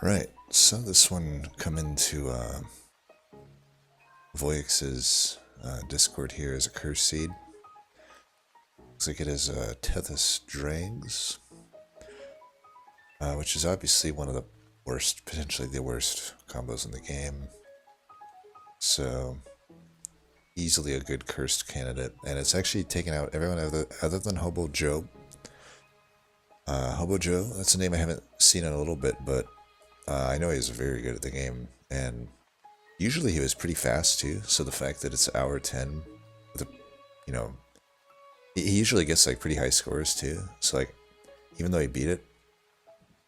Right, so this one come into Voyix's Discord here as a curse seed. Looks like it is Tethys Dregs, which is obviously one of the worst, potentially the worst combos in the game. So easily a good cursed candidate, and it's actually taken out everyone other than Hobo Joe. Hobo Joe, that's a name I haven't seen in a little bit, but I know he's very good at the game, and usually he was pretty fast too, so the fact that it's hour 10, with a, you know, he usually gets like pretty high scores too, so like, even though he beat it,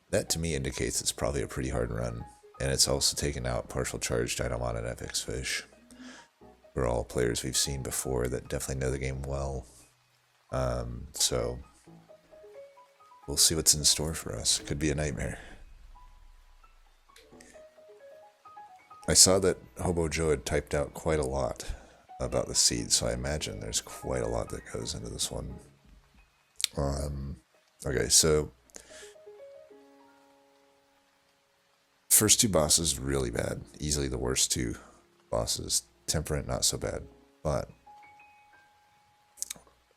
that to me indicates it's probably a pretty hard run, and it's also taken out partial charge Dynamon and Epic's Fish. For all players we've seen before that definitely know the game well. So we'll see what's in store for us. It could be a nightmare. I saw that Hobo Joe had typed out quite a lot about the seed, so I imagine there's quite a lot that goes into this one. Okay, so first two bosses really bad, easily the worst two bosses. Temperate, not so bad, but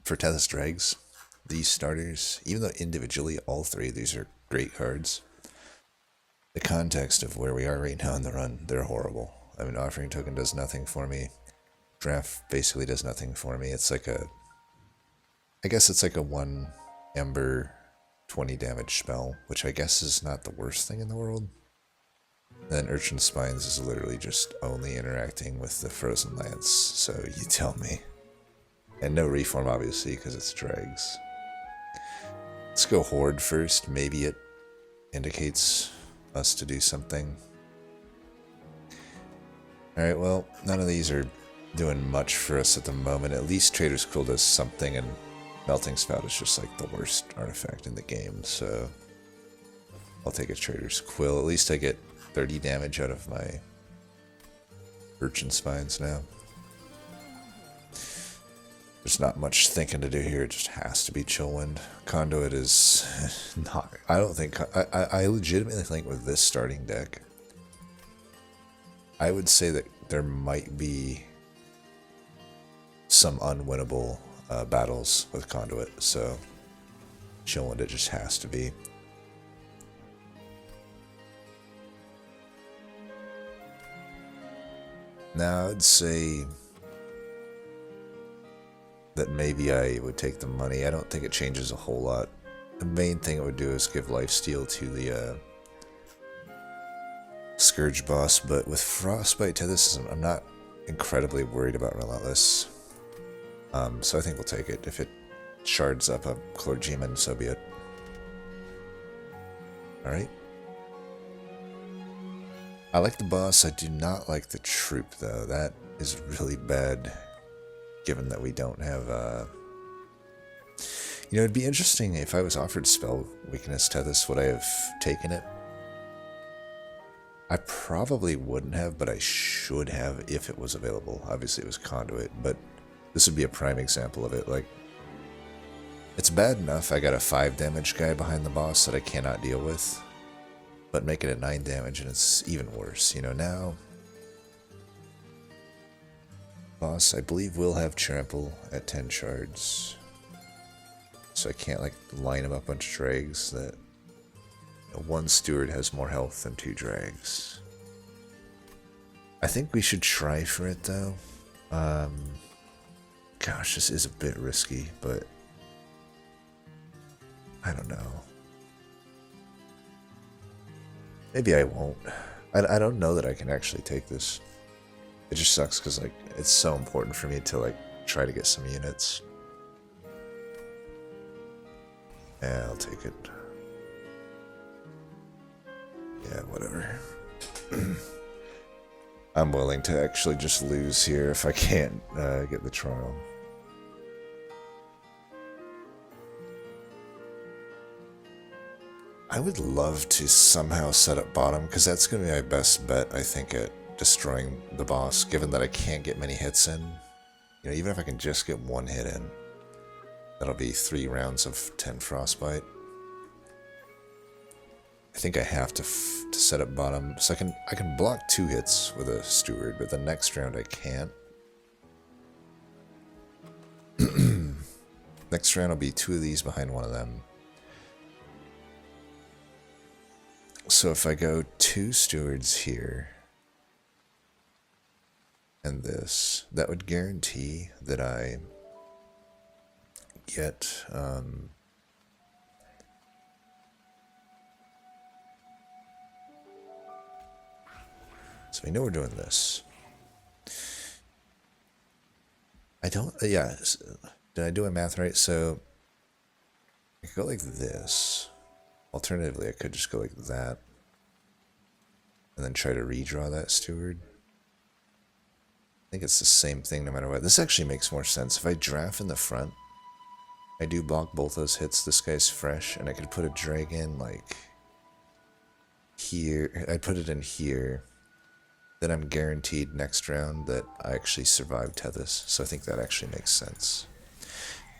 for Tethys Dregs, these starters, even though individually all three of these are great cards, the context of where we are right now in the run, they're horrible. I mean, Offering Token does nothing for me. Draft basically does nothing for me. It's like a, I guess it's like a 1 Ember 20 damage spell, which I guess is not the worst thing in the world. Then Urchin Spines is literally just only interacting with the Frozen Lance, so you tell me. And no reform, obviously, because it's Dregs. Let's go Horde first. Maybe it indicates us to do something. Alright, well, none of these are doing much for us at the moment. At least Trader's Quill does something, and Melting Spout is just like the worst artifact in the game, so I'll take a Trader's Quill. At least I get 30 damage out of my Urchin Spines now. There's not much thinking to do here, it just has to be Chillwind. Conduit is not, I don't think, I legitimately think with this starting deck, I would say that there might be some unwinnable battles with Conduit, so Chillwind it just has to be. Now I'd say that maybe I would take the money. I don't think it changes a whole lot. The main thing it would do is give lifesteal to the Scourge boss, but with Frostbite to this, I'm not incredibly worried about Relentless. So I think we'll take it. If it shards up a Clergyman, so be it. Alright. I like the boss, I do not like the troop though. That is really bad, given that we don't have, you know, it'd be interesting if I was offered Spell Weakness Tethys, would I have taken it? I probably wouldn't have, but I should have if it was available. Obviously it was Conduit, but this would be a prime example of it. Like, it's bad enough I got a 5 damage guy behind the boss that I cannot deal with, but make it a 9 damage and it's even worse. You know, now boss, I believe, will have Trample at 10 shards. So I can't, like, line him up a bunch of Dregs that... One Steward has more health than 2 Dregs. I think we should try for it, though. Gosh, this is a bit risky, but... I don't know. Maybe I won't. I don't know that I can actually take this. It just sucks because, like, it's so important for me to, like, try to get some units. Yeah, I'll take it. Yeah, whatever. I'm willing to actually just lose here if I can't get the trial. I would love to somehow set up bottom, because that's going to be my best bet, I think, at destroying the boss, given that I can't get many hits in. You know, even if I can just get 1 hit in, that'll be 3 rounds of 10 Frostbite. I think I have to set set up bottom. So I can block 2 hits with a steward, but the next round I can't. Next round will be 2 of these behind one of them. So if I go 2 stewards here and this, that would guarantee that I get so we know we're doing this. I don't, yeah, did I do my math right? So I could go like this. Alternatively, I could just go like that and then try to redraw that steward. I think it's the same thing no matter what. This actually makes more sense. If I draft in the front, I do block both those hits. This guy's fresh, and I could put a dragon like here. I'd put it in here. Then I'm guaranteed next round that I actually survive Tethys. So I think that actually makes sense.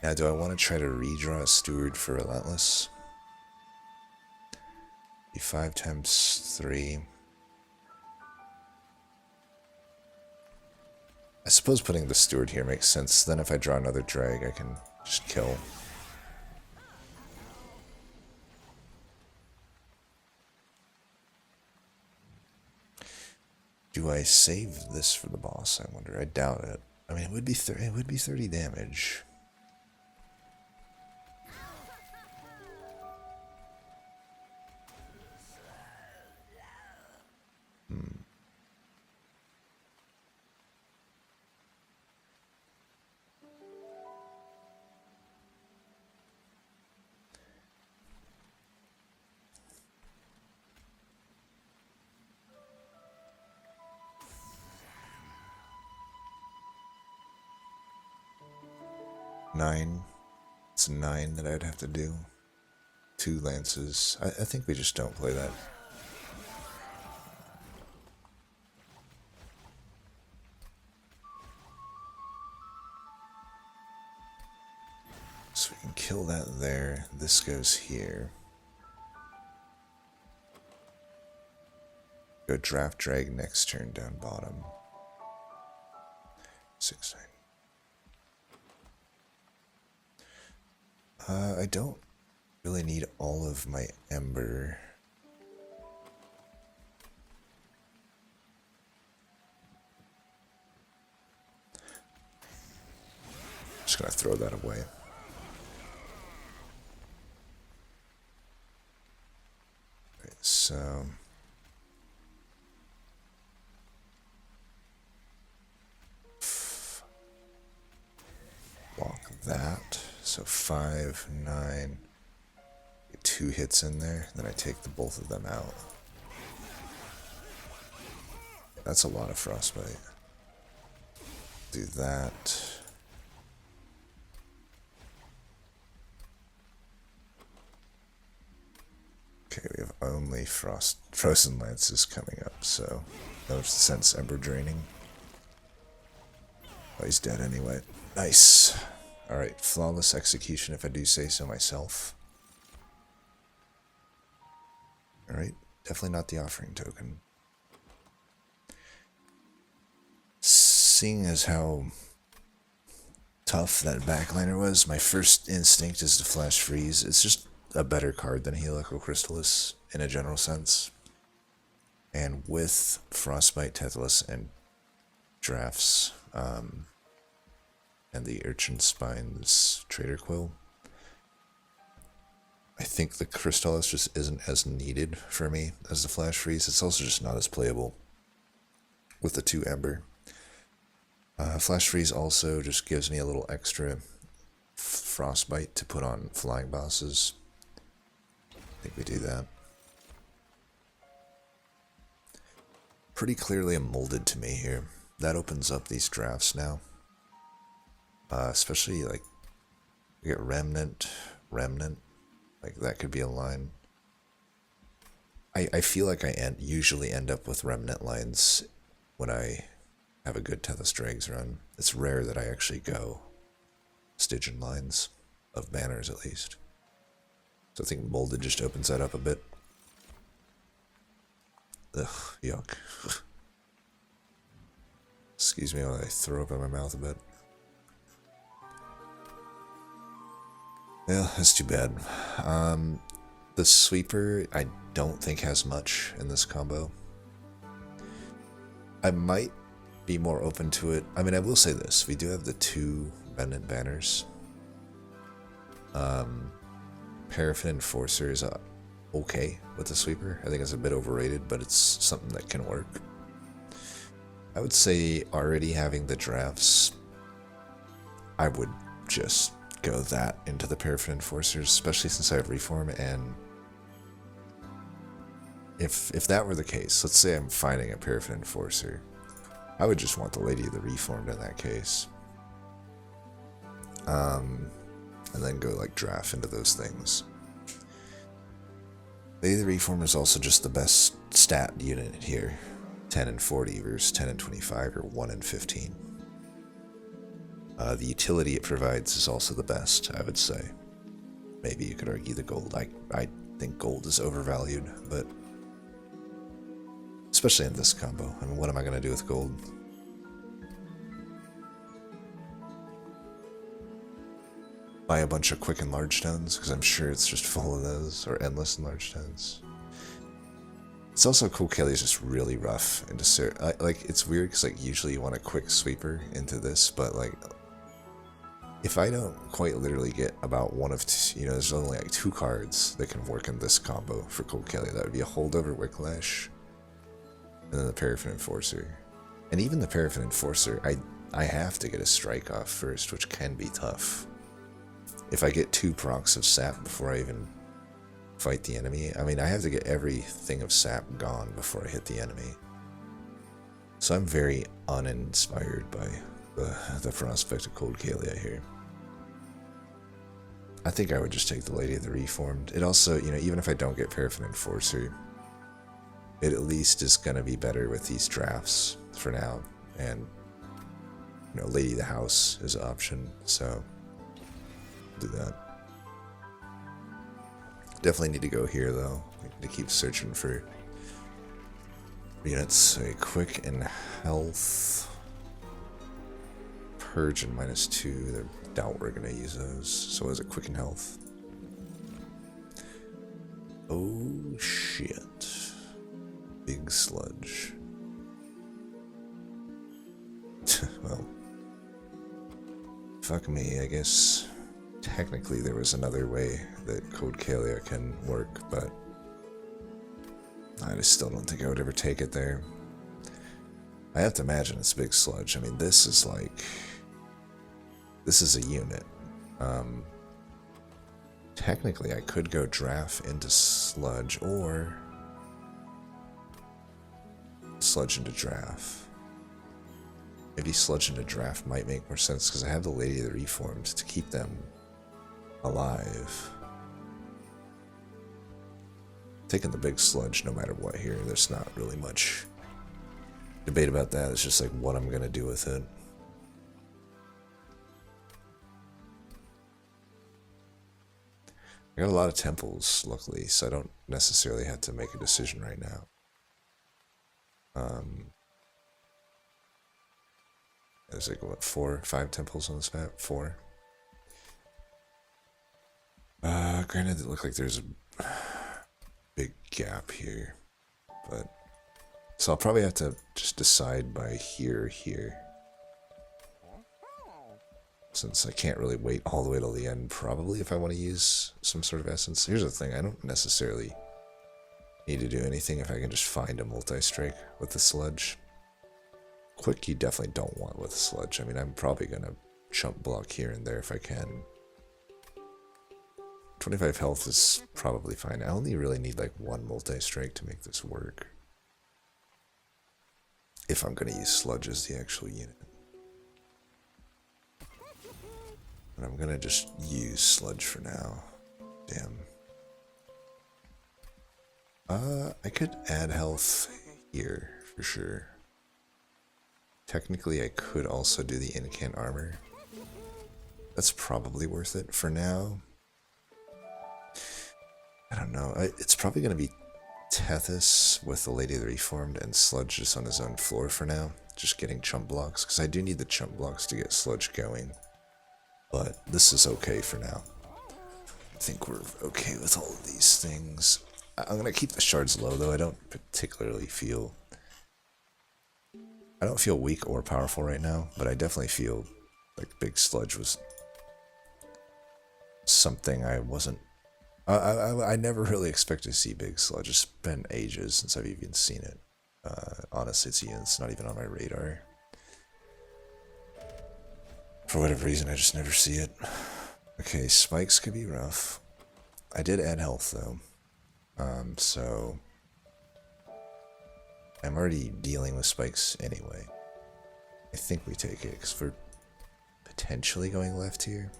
Now, do I want to try to redraw a steward for Relentless? Be 5 times 3. I suppose putting the steward here makes sense. Then if I draw another drag, I can just kill. Do I save this for the boss? I wonder. I doubt it. I mean, it would be 30 damage. Nine. It's 9 that I'd have to do. 2 lances. I think we just don't play that. So we can kill that there. This goes here. Go draft drag next turn down bottom. 6, 9. I don't really need all of my ember. Just gonna throw that away. Right, so block that. So 5, 9, get 2 hits in there, then I take the both of them out. That's a lot of frostbite. Do that. Okay, we have only frozen lances coming up, so no sense ember draining. Oh, he's dead anyway. Nice. Alright, flawless execution if I do say so myself. Alright, definitely not the offering token. Seeing as how tough that backliner was, my first instinct is to flash freeze. It's just a better card than Helical Crystallis in a general sense. And with Frostbite, Tethys, and drafts, and the Urchin Spine's Trader Quill, I think the Crystallis just isn't as needed for me as the Flash Freeze. It's also just not as playable with the 2 Ember. Flash Freeze also just gives me a little extra Frostbite to put on flying bosses. I think we do that. Pretty clearly a molded to me here. That opens up these drafts now. Especially like we get Remnant, like that could be a line. I feel like I usually end up with Remnant lines when I have a good Tethys Drags run. It's rare that I actually go Stygian lines, of banners at least. So I think Molded just opens that up a bit. Ugh, yuck. Excuse me while I throw up in my mouth a bit. Yeah, that's too bad. The sweeper, I don't think has much in this combo. I might be more open to it. I mean, I will say this. We do have the 2 Remnant Banners. Paraffin Enforcer is okay with the sweeper. I think it's a bit overrated, but it's something that can work. I would say already having the drafts, I would just go that into the Paraffin Enforcers, especially since I have Reform, and if that were the case, let's say I'm finding a Paraffin Enforcer, I would just want the Lady of the Reformed in that case. And then go like draft into those things. Lady of the Reformed is also just the best stat unit here. 10 and 40 versus 10 and 25 or 1 and 15. The utility it provides is also the best, I would say. Maybe you could argue the gold. I think gold is overvalued, but especially in this combo. I mean, what am I going to do with gold? Buy a bunch of quick and large stones, because I'm sure it's just full of those, or endless and large stones. It's also Cold Kalia is just really rough into like it's weird because like usually you want a quick sweeper into this, but like if I don't quite literally get about one of two, you know, there's only like 2 cards that can work in this combo for Cold Kalia. That would be a Holdover Wicklash, and then the Paraffin Enforcer. And even the Paraffin Enforcer, I have to get a strike off first, which can be tough. If I get 2 procs of sap before I even fight the enemy, I mean, I have to get everything of sap gone before I hit the enemy. So I'm very uninspired by the prospect of Cold Kalia here. I think I would just take the Lady of the Reformed. It also, you know, even if I don't get Paraffin Enforcer, it at least is going to be better with these drafts for now. And, you know, Lady of the House is an option, so do that. Definitely need to go here though. We need to keep searching for units. A quick and health. Purge and -2. I doubt we're gonna use those. So is it quick and health? Oh shit. Big sludge. Well. Fuck me, I guess. Technically, there was another way that Cold Kalia can work, but I just still don't think I would ever take it there. I have to imagine it's Big Sludge. I mean, this is like... This is a unit. Technically, I could go draft into Sludge, or Sludge into draft. Maybe Sludge into draft might make more sense, because I have the Lady of the Reformed to keep them alive. Taking the Big Sludge no matter what here. There's not really much debate about that. It's just like what I'm gonna do with it. I got a lot of temples, luckily, so I don't necessarily have to make a decision right now. There's like, what, 4 or 5 temples on this map? 4. Granted, it looks like there's a big gap here, but so I'll probably have to just decide by here, since I can't really wait all the way till the end, probably, if I want to use some sort of essence. Here's the thing, I don't necessarily need to do anything if I can just find a multi-strike with the sludge. Quick you definitely don't want with sludge. I mean, I'm probably gonna chump block here and there if I can. 25 health is probably fine. I only really need like 1 multi-strike to make this work, if I'm gonna use sludge as the actual unit. But I'm gonna just use sludge for now. Damn. I could add health here for sure. Technically, I could also do the incant armor. That's probably worth it for now. I don't know. It's probably going to be Tethys with the Lady of the Reformed and Sludge just on his own floor for now. Just getting chump blocks, because I do need the chump blocks to get Sludge going. But this is okay for now. I think we're okay with all of these things. I'm going to keep the shards low, though. I don't particularly feel... I don't feel weak or powerful right now, but I definitely feel like Big Sludge was something I wasn't... I never really expected to see Big Sludge. It's been ages since I've even seen it. Honestly, it's not even on my radar. For whatever reason, I just never see it. Okay, spikes could be rough. I did add health, though. So... I'm already dealing with spikes anyway. I think we take it, because we're potentially going left here.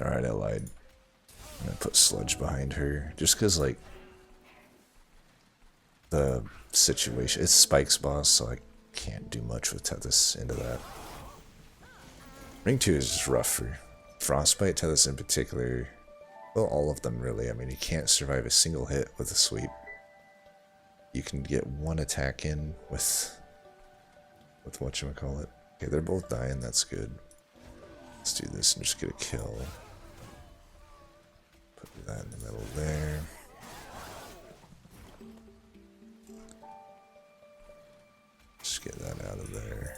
Alright, I lied. I'm gonna put Sludge behind her, just because, like, the situation... It's Spike's boss, so I can't do much with Tethys into that. Ring 2 is just rough for Frostbite, Tethys in particular. Well, all of them, really. I mean, you can't survive a single hit with a sweep. You can get one attack in with whatchamacallit. Okay, they're both dying, that's good. Let's do this and just get a kill. Put that in the middle there. Just get that out of there.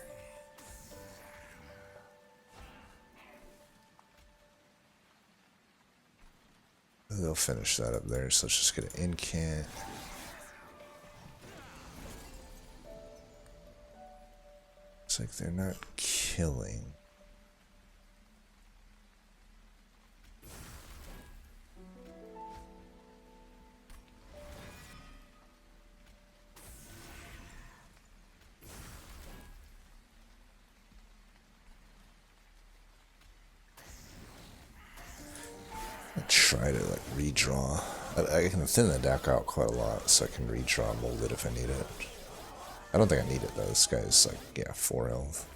They'll finish that up there, so let's just get an incant. Looks like they're not killing. Try to like redraw. I can thin the deck out quite a lot, so I can redraw mold it if I need it. I don't think I need it though. This guy's like, yeah, 4 health.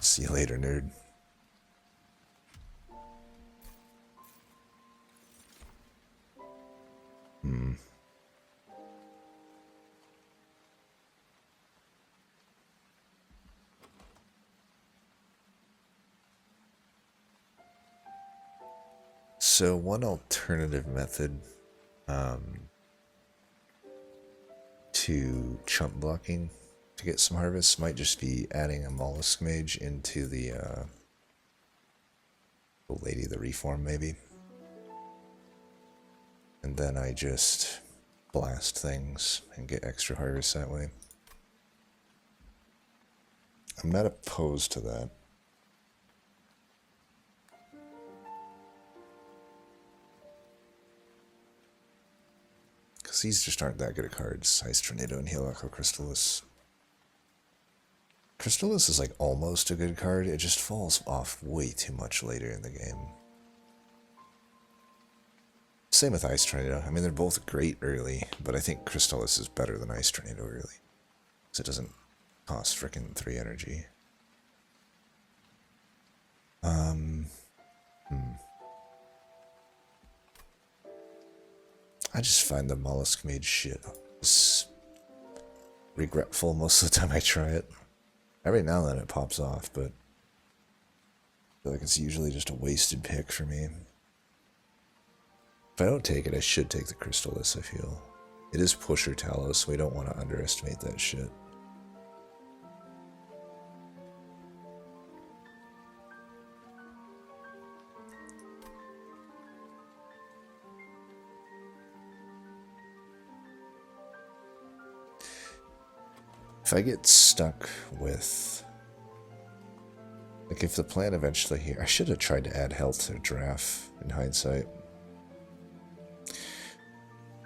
See you later, nerd. So one alternative method to chump blocking to get some harvests might just be adding a Mollusk Mage into the Lady of the Reform, maybe. And then I just blast things and get extra harvests that way. I'm not opposed to that. Because these just aren't that good at cards. Ice Tornado and Heal Echo Crystallis. Crystallis is like almost a good card, it just falls off way too much later in the game. Same with Ice Tornado. I mean, they're both great early, but I think Crystallis is better than Ice Tornado early. Because it doesn't cost frickin' 3 energy. I just find the Mollusk Mage shit is regretful most of the time I try it. Every now and then it pops off, but I feel like it's usually just a wasted pick for me. If I don't take it, I should take the Crystallis, I feel. It is Pusher Talos, so we don't want to underestimate that shit. If I get stuck with... Like, if the plan eventually here... I should have tried to add health to Giraffe, in hindsight.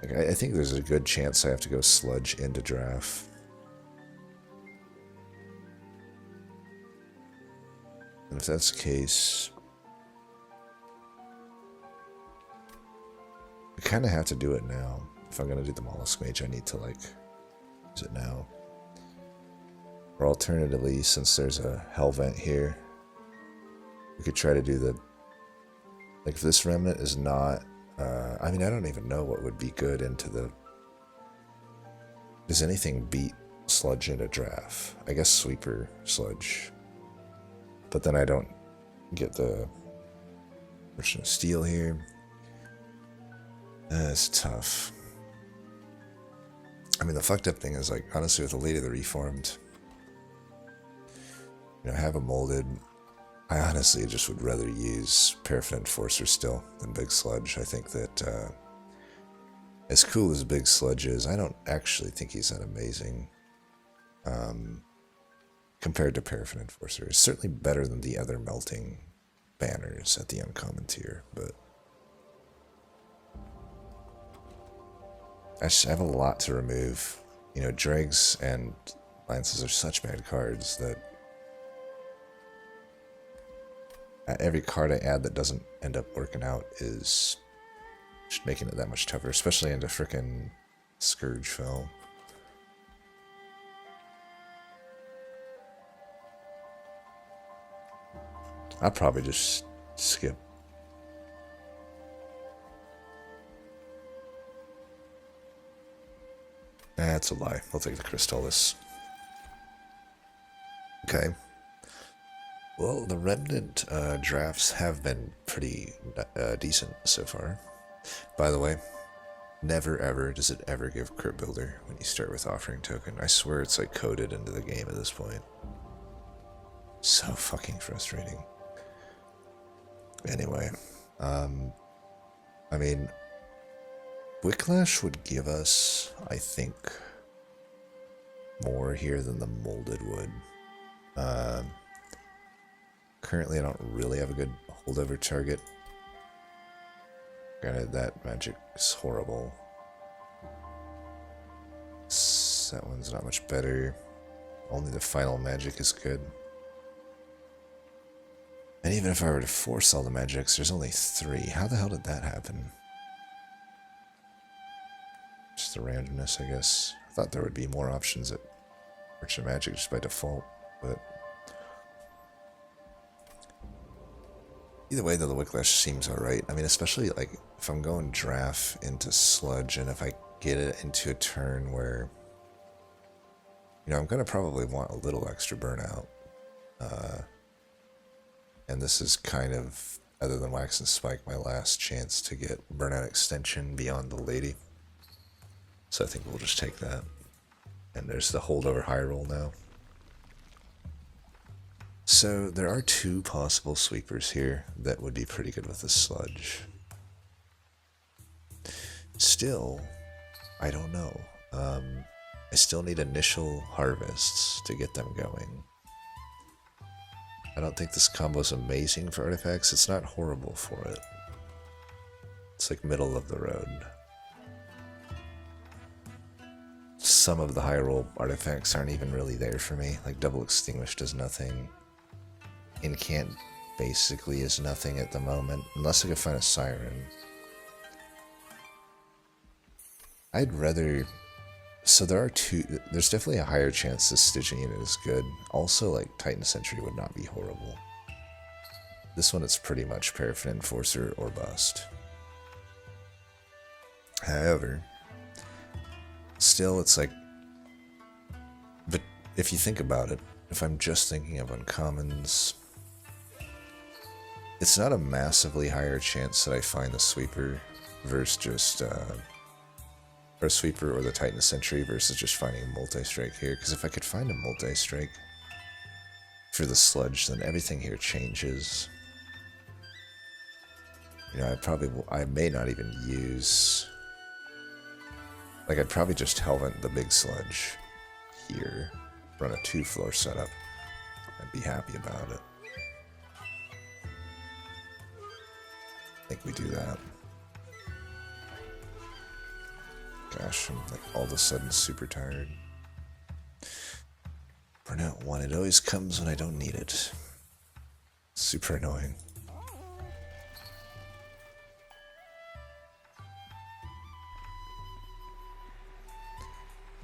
Like, I think there's a good chance I have to go Sludge into Giraffe. And if that's the case... kind of have to do it now. If I'm going to do the Mollusk Mage, I need to, like, use it now. Or alternatively, since there's a Hell Vent here, we could try to do the... Like, if this Remnant is not... I mean, I don't even know what would be good into the... Does anything beat Sludge in a draft? I guess Sweeper Sludge. But then I don't get the Merchant of Steel here. It's tough. I mean, the fucked up thing is, like, honestly, with the Lady of the Reformed, you know, have a molded. I honestly just would rather use Paraffin Enforcer still than Big Sludge. I think that as cool as Big Sludge is, I don't actually think he's that amazing compared to Paraffin Enforcer. It's certainly better than the other melting banners at the uncommon tier, but I have a lot to remove. You know, Dregs and Lances are such bad cards that every card I add that doesn't end up working out is just making it that much tougher, especially into frickin' Scourge Fell. I'll probably just skip. That's a lie. I'll take the Crystallis. Okay. Well, the Remnant drafts have been pretty decent so far. By the way, never ever does it ever give Crypt Builder when you start with Offering Token. I swear it's like coded into the game at this point. So fucking frustrating. Anyway, I mean, Wicklash would give us, I think, more here than the Molded would. Currently, I don't really have a good holdover target. Granted, that magic is horrible. That one's not much better. Only the final magic is good. And even if I were to force all the magics, there's only 3. How the hell did that happen? Just the randomness, I guess. I thought there would be more options at Merchant of Magic just by default, but... Either way, though, the Wicklash seems alright. I mean, especially, like, if I'm going draft into Sludge, and if I get it into a turn where... You know, I'm going to probably want a little extra burnout. And this is kind of, other than Wax and Spike, my last chance to get Burnout Extension beyond the Lady. So I think we'll just take that. And there's the holdover high roll now. So there are 2 possible sweepers here that would be pretty good with the Sludge. Still, I don't know. I still need initial harvests to get them going. I don't think this combo is amazing for artifacts. It's not horrible for it. It's like middle of the road. Some of the high roll artifacts aren't even really there for me. Like Double Extinguish does nothing. Incant basically is nothing at the moment, unless I could find a Siren. I'd rather... So there are 2... There's definitely a higher chance this Stygian unit is good. Also, like, Titan Sentry would not be horrible. This one, it's pretty much Paraffin Enforcer or bust. However, still, it's like... But if you think about it, if I'm just thinking of uncommons... It's not a massively higher chance that I find the Sweeper versus just... or Sweeper or the Titan Sentry versus just finding a multi-strike here, because if I could find a multi-strike for the Sludge, then everything here changes. You know, I may not even use... Like, I'd probably just Hellvent the big Sludge here, run a 2-floor setup, and be happy about it. I think we do that. Gosh, I'm like all of a sudden super tired. Burnout 1, it always comes when I don't need it. Super annoying.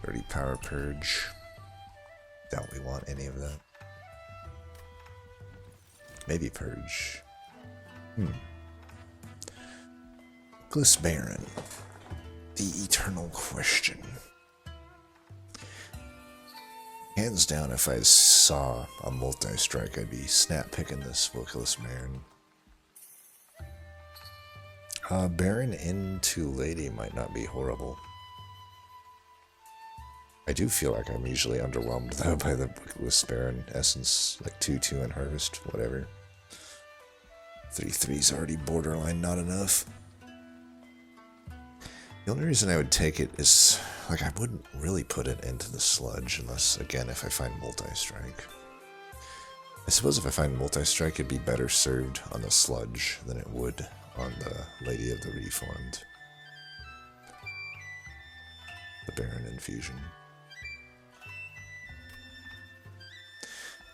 30 power purge. Doubt we want any of that. Maybe purge. Reckless Baron. The eternal question. Hands down, if I saw a multi-strike, I'd be snap picking this Reckless Baron. Baron into Lady might not be horrible. I do feel like I'm usually underwhelmed though by the Reckless Baron essence, like 2/2 and Harvest, whatever. 3/3's already borderline not enough. The only reason I would take it is, like, I wouldn't really put it into the Sludge unless, again, if I find multi-strike. I suppose if I find multi-strike, it'd be better served on the Sludge than it would on the Lady of the Reformed. The Baron Infusion.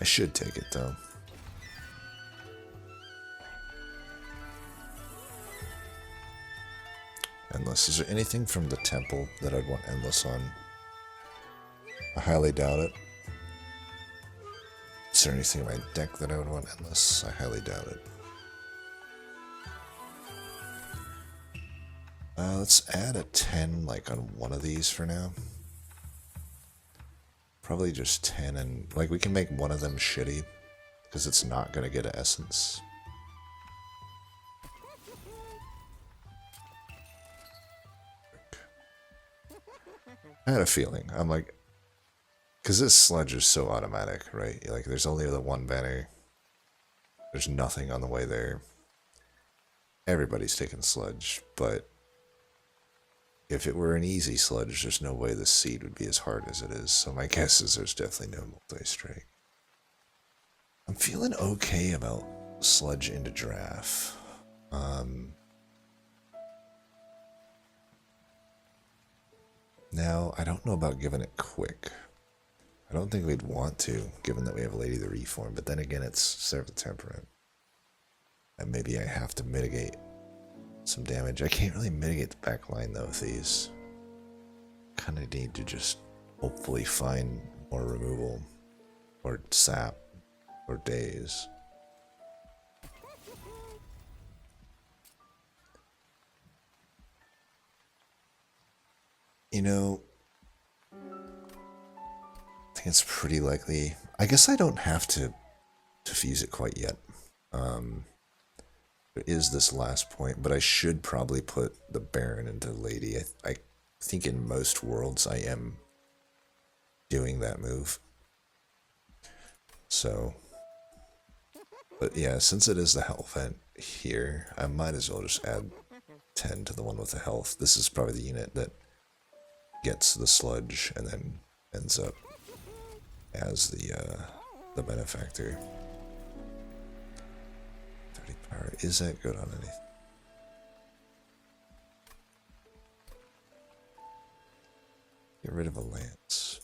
I should take it, though. Endless. Is there anything from the temple that I'd want Endless on? I highly doubt it. Is there anything in my deck that I would want Endless? I highly doubt it. Let's add a 10 like on one of these for now. Probably just 10, and like we can make one of them shitty because it's not going to get an essence. I had a feeling. I'm like, because this Sludge is so automatic, right? Like, there's only the one banner. There's nothing on the way there. Everybody's taking Sludge, but if it were an easy Sludge, there's no way the seed would be as hard as it is. So my guess is there's definitely no multi-strike. I'm feeling okay about Sludge into Draft. Now, I don't know about giving it quick. I don't think we'd want to, given that we have Lady of the Reform, but then again, it's Seraph the Temperate. And maybe I have to mitigate some damage. I can't really mitigate the back line, though, with these. Kind of need to just hopefully find more removal, or sap, or daze. You know, I think it's pretty likely. I guess I don't have to fuse it quite yet. There is this last point, but I should probably put the Baron into Lady. I think in most worlds I am doing that move. So, but yeah, since it is the health event here, I might as well just add 10 to the one with the health. This is probably the unit that gets the Sludge and then ends up as the Benefactor. 30 power. Is that good on anything? Get rid of a lance.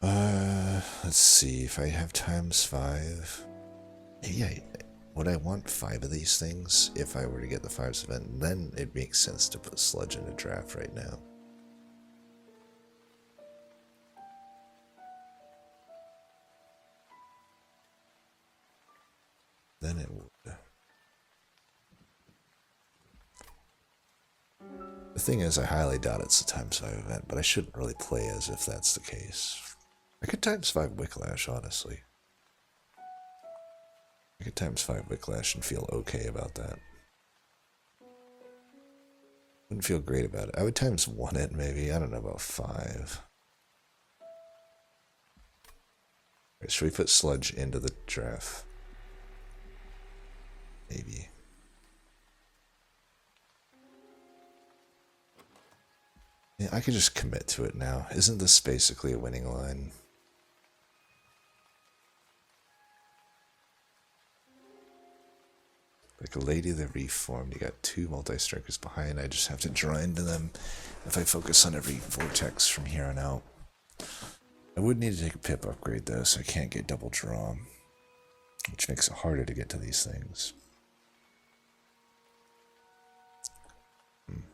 Let's see if I have ×5. Yeah, would I want 5 of these things if I were to get the 5's event? Then it makes sense to put Sludge into Draft right now. Then it would. The thing is, I highly doubt it's a ×5 event, but I shouldn't really play as if that's the case. I could ×5 Wicklash, honestly. I could ×5 Wicklash and feel okay about that. Wouldn't feel great about it. I would ×1 it, maybe. I don't know about 5. Right, should we put Sludge into the Draft? Maybe. Yeah, I could just commit to it now. Isn't this basically a winning line? Like a Lady of the Reformed, you got 2 multi-strikers behind. I just have to draw into them if I focus on every vortex from here on out. I would need to take a pip upgrade though, so I can't get double draw, which makes it harder to get to these things.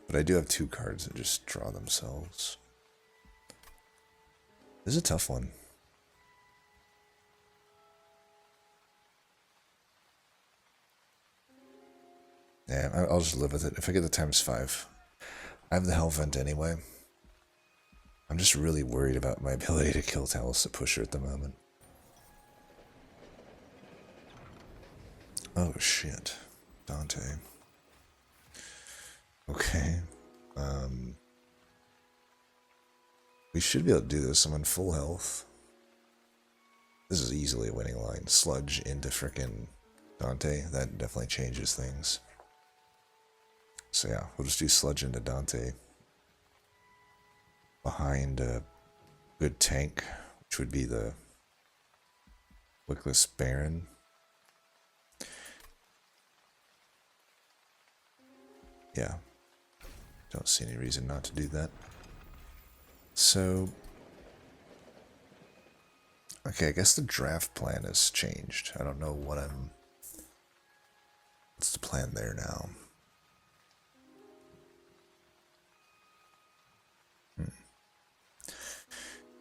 But I do have 2 cards that just draw themselves. This is a tough one. Yeah, I'll just live with it. If I get the ×5, I have the Hellvent anyway. I'm just really worried about my ability to kill Talos the Pusher at the moment. Oh shit. Dante. Okay. We should be able to do this. I'm on full health. This is easily a winning line. Sludge into frickin' Dante. That definitely changes things. So yeah, we'll just do Sludge into Dante. Behind a good tank, which would be the Wickless Baron. Yeah. Don't see any reason not to do that. So, okay, I guess the draft plan has changed. I don't know what's the plan there now?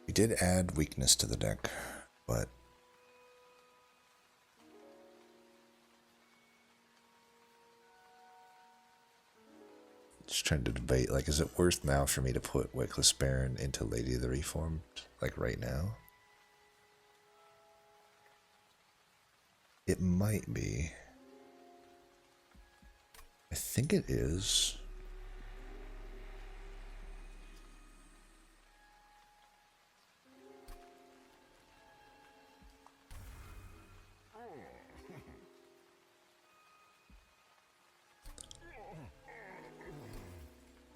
We did add weakness to the deck, but just trying to debate, like, is it worth now for me to put Wickless Baron into Lady of the Reformed, like, right now? It might be. I think it is.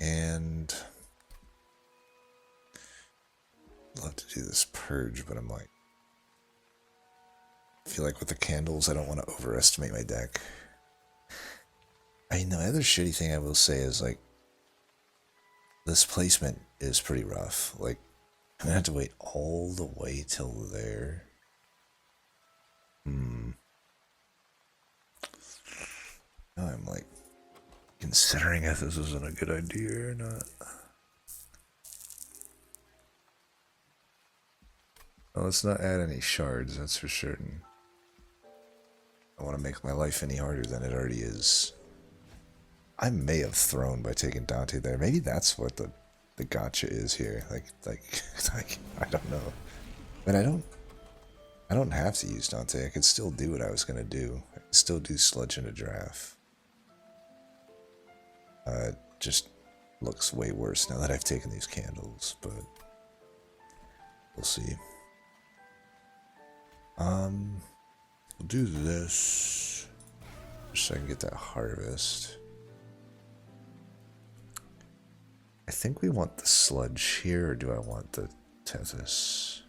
And I'd love to do this purge, but I'm like, I feel like with the candles, I don't want to overestimate my deck. I mean, the other shitty thing I will say is, like, this placement is pretty rough. Like, I'm gonna have to wait all the way till there. Now I'm like considering if this isn't a good idea or not. Well, let's not add any shards, that's for certain. I don't want to make my life any harder than it already is. I may have thrown by taking Dante there. Maybe that's what the gotcha is here. Like I don't know. But I don't have to use Dante. I could still do what I was gonna do. I could still do Sludge into Draft. Just looks way worse now that I've taken these candles, but we'll see. We'll do this just so I can get that harvest. I think we want the Sludge here, or do I want the Tethys?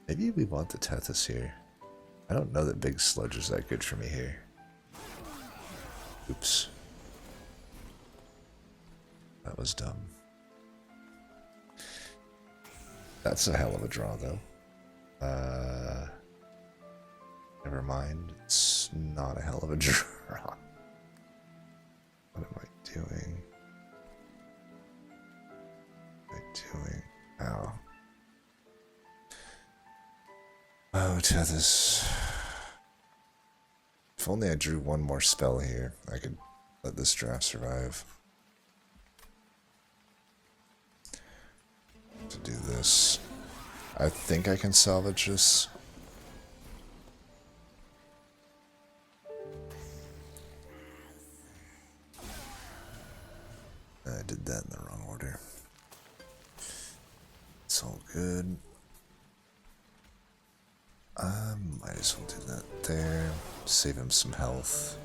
Maybe we want the Tethys here. I don't know that big Sludge is that good for me here. Oops. That was dumb. That's a hell of a draw, though. Never mind. It's not a hell of a draw. What am I doing? What am I doing? Ow. Oh, Tethys. If only I drew one more spell here, I could let this draft survive. To do this. I think I can salvage this. I did that in the wrong order. It's all good. I might as well do that there. Save him some health.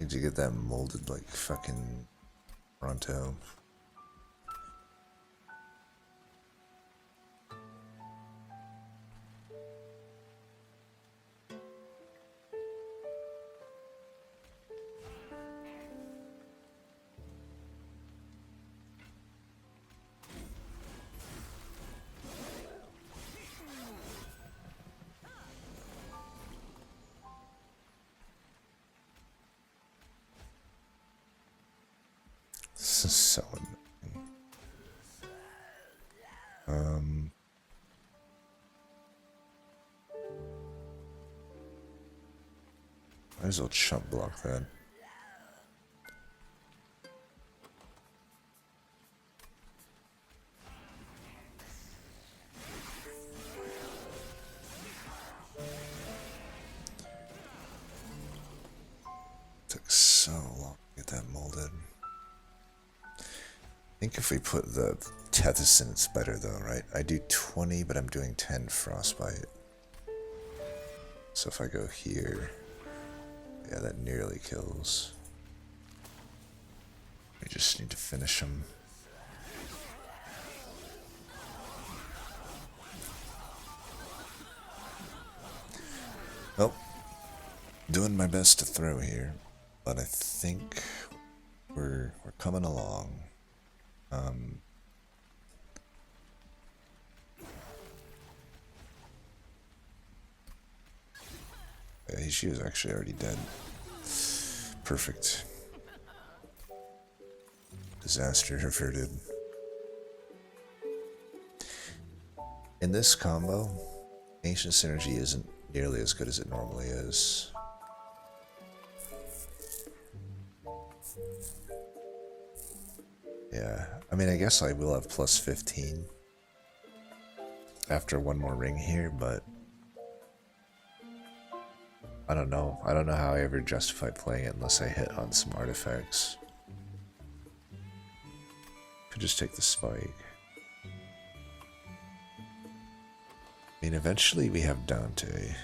Need to get that molded like fucking pronto. is so annoying. Might as well chump block that. Took so long to get that molded. I think if we put the Tethys in, it's better though, right? I do 20, but I'm doing 10 Frostbite. So if I go here, yeah, that nearly kills. We just need to finish him. Well, doing my best to throw here, but I think we're coming along. Yeah, she was actually already dead. Perfect. Disaster averted. In this combo, Ancient Synergy isn't nearly as good as it normally is. Yeah, I mean, I guess I will have plus 15 after one more ring here, but I don't know. I don't know how I ever justify playing it unless I hit on some artifacts. Could just take the spike. I mean, eventually we have Dante.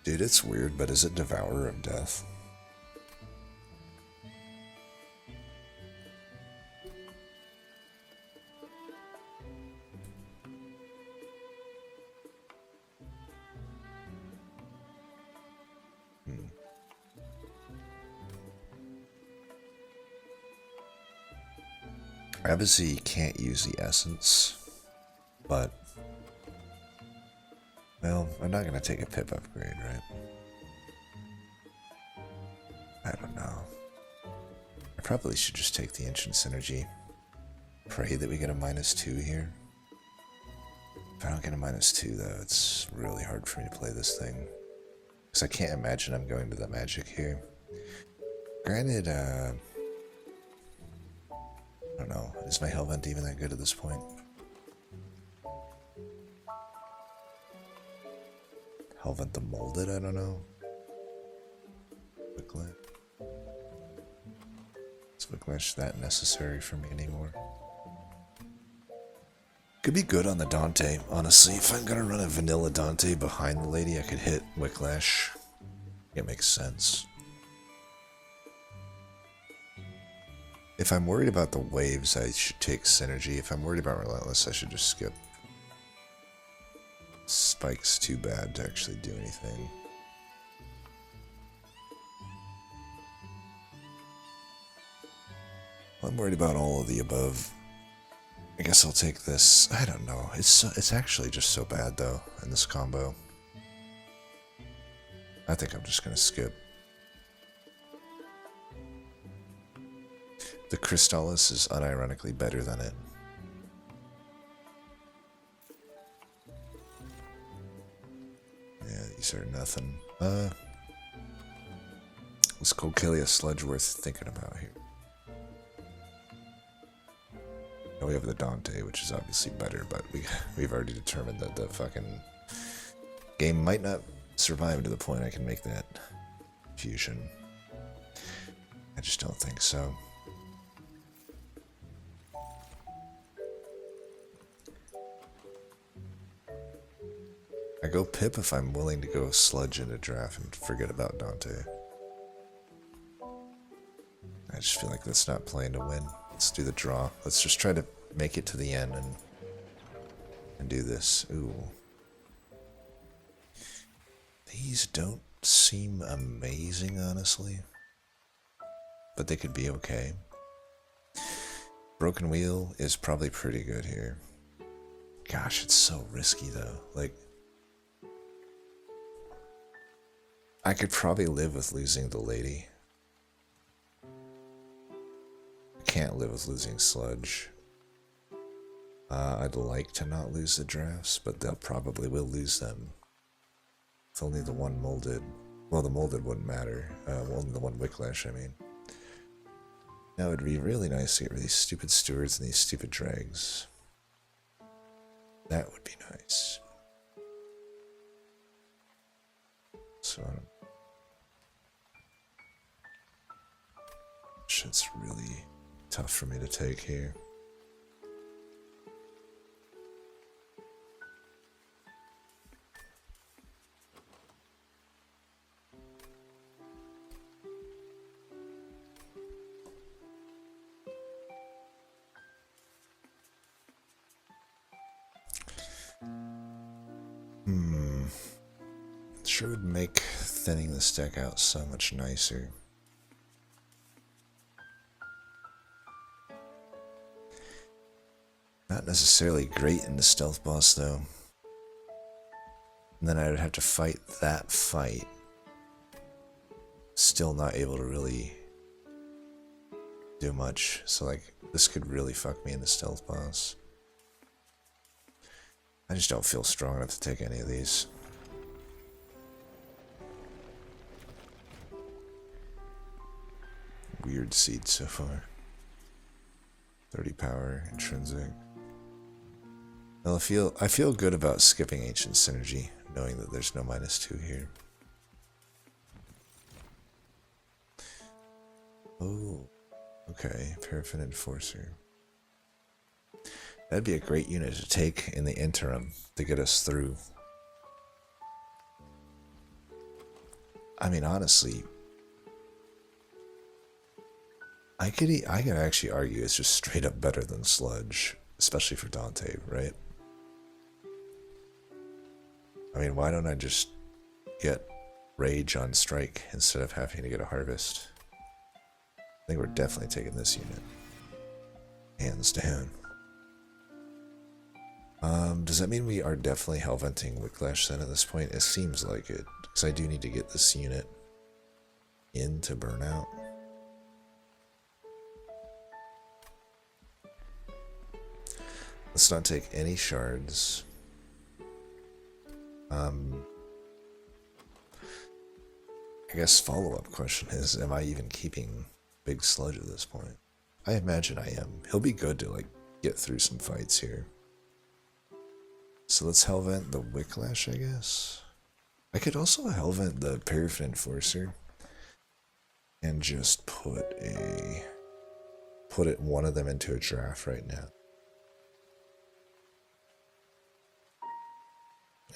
Dude, it's weird, but is it Devourer of Death? Obviously, you can't use the essence, but well, I'm not gonna take a pip upgrade, right? I don't know. I probably should just take the Ancient Synergy. Pray that we get a -2 here. If I don't get a -2 though, it's really hard for me to play this thing. Because I can't imagine I'm going to the magic here. Granted, I don't know, is my Hellvent even that good at this point? Hellvent the Molded, I don't know. Wicklash. Is Wicklash that necessary for me anymore? Could be good on the Dante, honestly. If I'm gonna run a vanilla Dante behind the lady, I could hit Wicklash. It makes sense. If I'm worried about the waves, I should take Synergy. If I'm worried about Relentless, I should just skip. Spike's too bad to actually do anything. I'm worried about all of the above. I guess I'll take this. I don't know. It's actually just so bad though in this combo. I think I'm just gonna skip. The Crystallis is unironically better than it. Yeah, these are nothing. Let's go kill a sludge worth thinking about here. Oh, we have the Dante, which is obviously better, but we've already determined that the fucking game might not survive to the point I can make that fusion. I just don't think so. I go Pip if I'm willing to go Sludge in a draft and forget about Dante. I just feel like that's not playing to win. Let's do the draw. Let's just try to make it to the end and do this. Ooh. These don't seem amazing, honestly. But they could be okay. Broken Wheel is probably pretty good here. Gosh, it's so risky though. Like, I could probably live with losing the lady. I can't live with losing Sludge. I'd like to not lose the drafts, but they'll probably will lose them. If only the one molded. Well, the molded wouldn't matter. Only the one Wicklash, I mean. Now, it would be really nice to get rid of these stupid stewards and these stupid dregs. That would be nice. So, shit's really tough for me to take here. Sure would make thinning this deck out so much nicer. Not necessarily great in the stealth boss though. And then I would have to fight that fight. Still not able to really do much. So like, this could really fuck me in the stealth boss. I just don't feel strong enough to take any of these. Weird seed so far. 30 power, intrinsic. Well, I feel good about skipping Ancient Synergy, knowing that there's no -2 here. Oh, okay, Paraffin Enforcer. That'd be a great unit to take in the interim to get us through. I mean, honestly, I could actually argue it's just straight up better than Sludge, especially for Dante, right? I mean, why don't I just get Rage on Strike instead of having to get a Harvest? I think we're definitely taking this unit. Hands down. Does that mean we are definitely Hellventing Wicklash then at this point? It seems like it, because I do need to get this unit into Burnout. Let's not take any shards. I guess follow-up question is, am I even keeping Big Sludge at this point? I imagine I am. He'll be good to like get through some fights here. So let's Hellvent the Wicklash, I guess. I could also Hellvent the Paraffin Enforcer and just put one of them into a draft right now.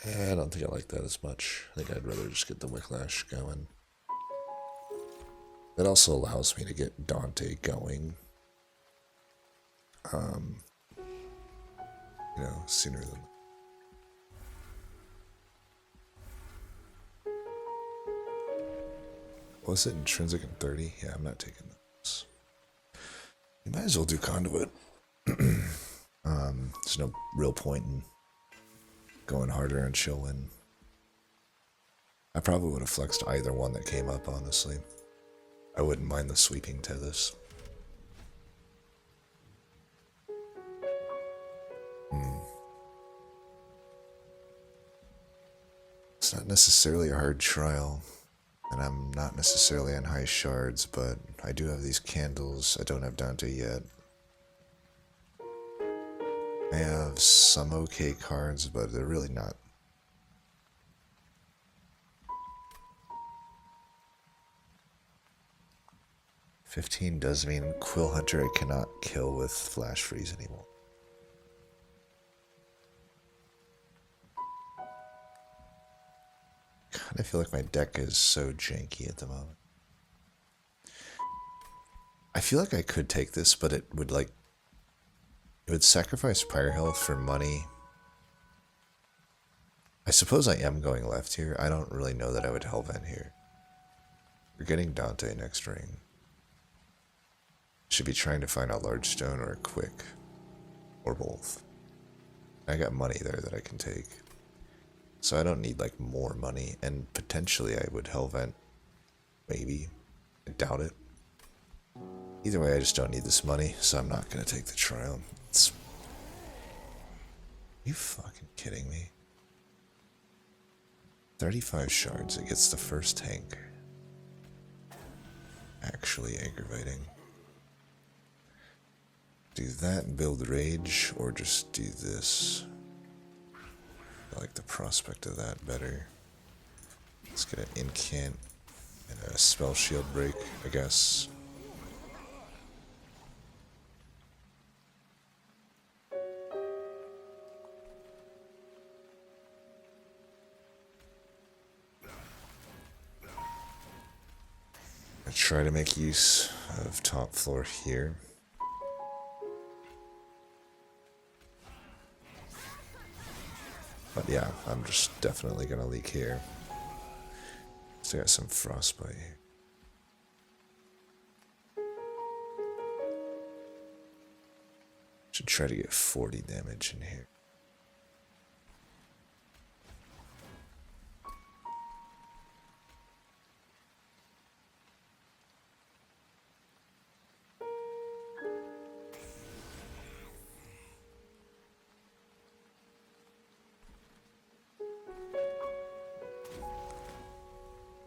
I don't think I like that as much. I think I'd rather just get the Wicklash going. That also allows me to get Dante going. You know, sooner than... Was it intrinsic in 30? Yeah, I'm not taking this. You might as well do Conduit. There's no real point in going harder on Chillwind. I probably would have flexed either one that came up, honestly. I wouldn't mind the sweeping Tethys. It's not necessarily a hard trial, and I'm not necessarily on high shards, but I do have these candles. I don't have Dante yet. I have some okay cards, but they're really not. $15 does mean Quill Hunter I cannot kill with Flash Freeze anymore. God, I feel like my deck is so janky at the moment. I feel like I could take this, but it would sacrifice Pyre Health for money. I suppose I am going left here. I don't really know that I would Hellvent here. We're getting Dante next ring. Should be trying to find a large stone or a quick. Or both. I got money there that I can take. So I don't need like more money, and potentially I would Hellvent. Maybe. I doubt it. Either way, I just don't need this money, so I'm not gonna take the trial. Are you fucking kidding me? 35 shards, it gets the first tank. Actually aggravating. Do that and build rage, or just do this. I like the prospect of that better. Let's get an incant and a spell shield break, I guess. I try to make use of top floor here. But yeah, I'm just definitely gonna leak here. Still got some frostbite here. Should try to get 40 damage in here.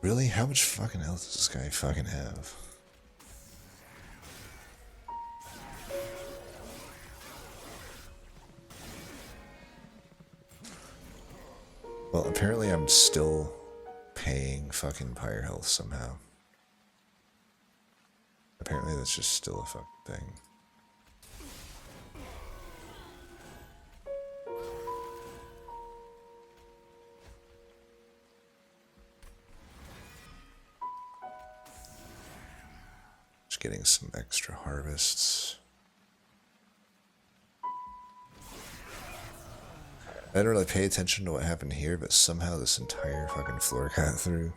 Really? How much fucking health does this guy fucking have? Well, apparently I'm still paying fucking pyre health somehow. Apparently that's just still a fucking thing. Just getting some extra harvests. I didn't really pay attention to what happened here, but somehow this entire fucking floor got through.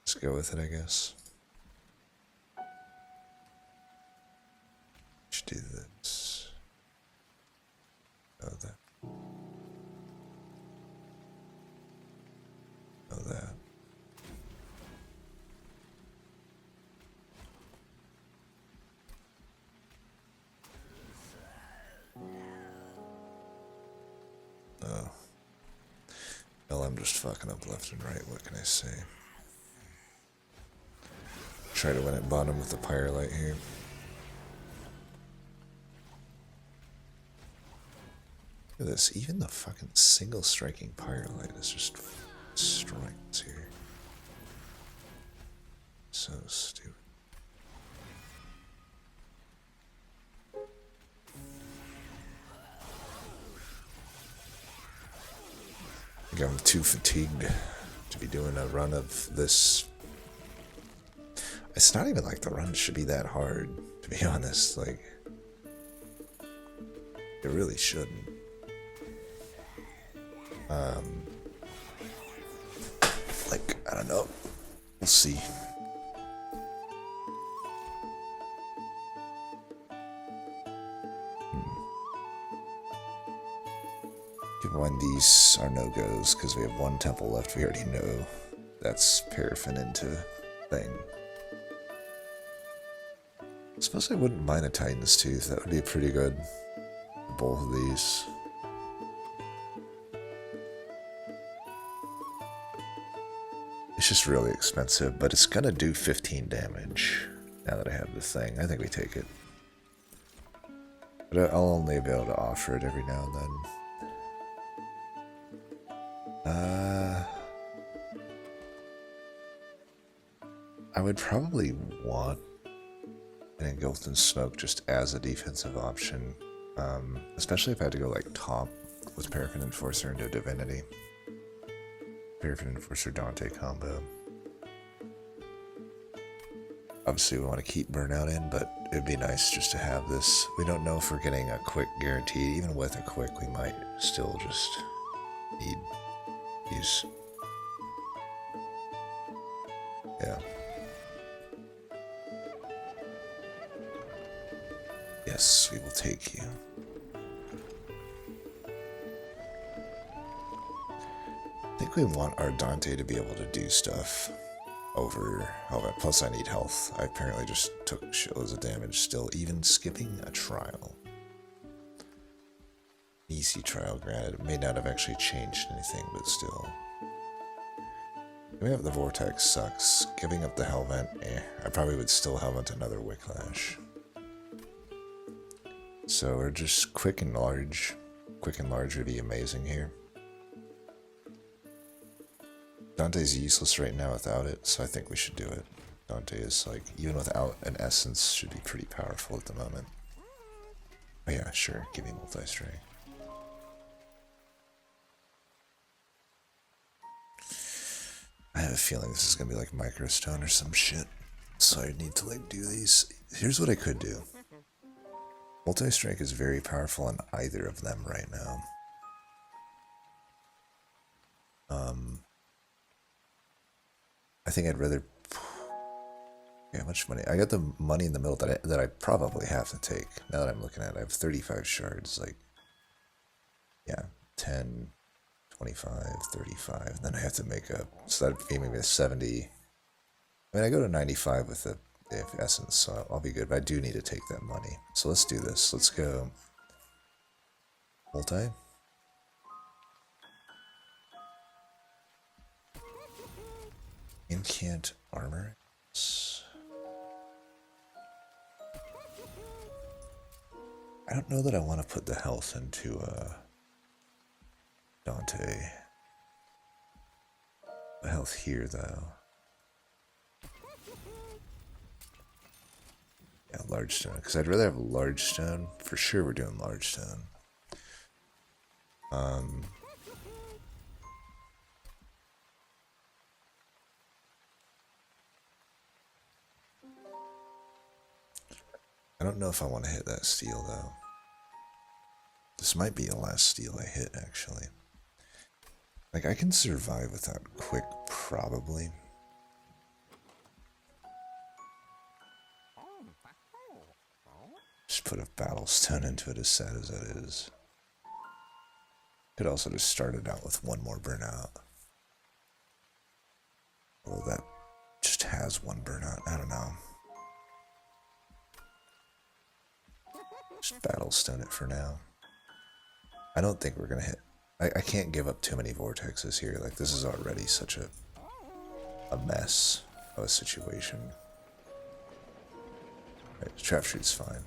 Let's go with it, I guess. Let's do this. Oh, that. Oh, that. Oh. Well, I'm just fucking up left and right, what can I say? Try to win at bottom with the pyre light here. Look at this, even the fucking single striking pyre light is just strikes here. So stupid. I think I'm too fatigued to be doing a run of this. It's not even like the run should be that hard, to be honest. Like, it really shouldn't. Like, I don't know. We'll see. Keep in mind these are no-goes because we have one temple left. We already know that's paraffin into thing. I suppose I wouldn't mind a Titan's Tooth. That would be pretty good for both of these. It's just really expensive, but it's gonna do 15 damage now that I have the thing. I think we take it. But I'll only be able to offer it every now and then. I would probably want an Engulfed Smoke just as a defensive option, especially if I had to go like top with Paraffin Enforcer into Divinity. Paraffin Enforcer Dante combo. Obviously we want to keep Burnout in, but it'd be nice just to have this. We don't know if we're getting a quick guaranteed. Even with a quick, we might still just need use. Yeah. Yes, we will take you. I think we want our Dante to be able to do stuff over Helmet. Plus I need health. I apparently just took shitloads of damage still, even skipping a trial. Easy trial, granted. It may not have actually changed anything, but still. Giving up the Vortex sucks. Giving up the Helmet, I probably would still Helmet another Wicklash. So we're just quick and large. Quick and large would be amazing here. Dante's useless right now without it, so I think we should do it. Dante is like, even without an essence, should be pretty powerful at the moment. Oh yeah, sure, give me multi-strike. I have a feeling this is gonna be like Microstone or some shit. So I need to like do these. Here's what I could do. Multi-strike is very powerful on either of them right now. I think I'd rather. Yeah, how much money? I got the money in the middle that I probably have to take. Now that I'm looking at it, I have 35 shards. Like, yeah, 10, 25, 35. And then I have to make a. So that'd be maybe a 70. I mean, I go to 95 with the essence, so I'll be good. But I do need to take that money. So let's do this. Let's go. Multi. Incant armor. I don't know that I want to put the health into Dante. The health here, though. Yeah, large stone. Because I'd rather have large stone. For sure, we're doing large stone. I don't know if I want to hit that steel, though. This might be the last steel I hit, actually. Like, I can survive without quick, probably. Just put a battle stone into it, as sad as that is. Could also just start it out with one more burnout. Although that just has one burnout, I don't know. Just battle stone it for now. I don't think we're gonna hit. I can't give up too many vortexes here. Like, this is already such a mess of a situation. Right, trap shoot's fine.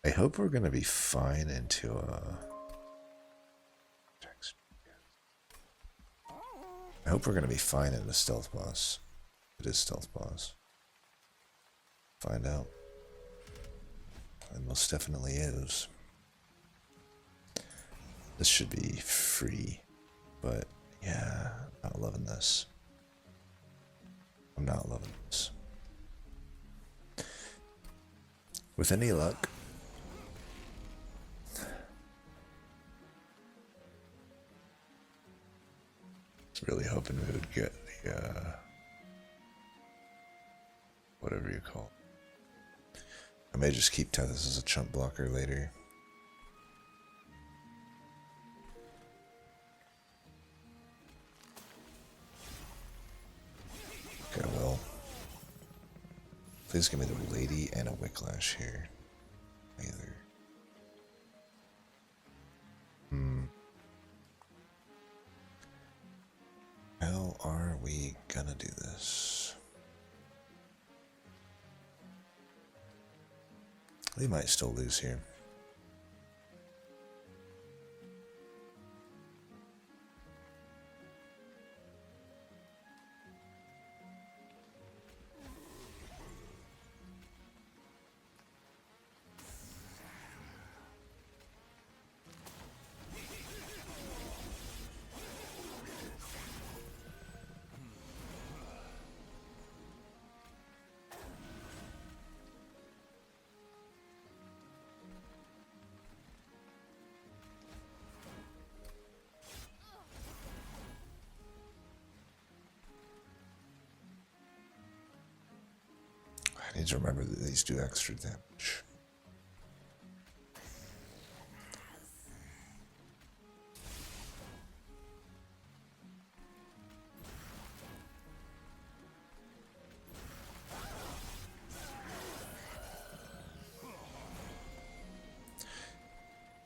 I hope we're gonna be fine into I hope we're gonna be fine in the stealth boss. It is stealth boss. Find out. It most definitely is. This should be free, but yeah, I'm not loving this. I'm not loving this. With any luck, really hoping we would get the whatever you call it. I may just keep Tethys as a chump blocker later. Okay, well, please give me the lady and a Wicklash here. Either. How are we gonna do this? We might still lose here. need to remember that these do extra damage.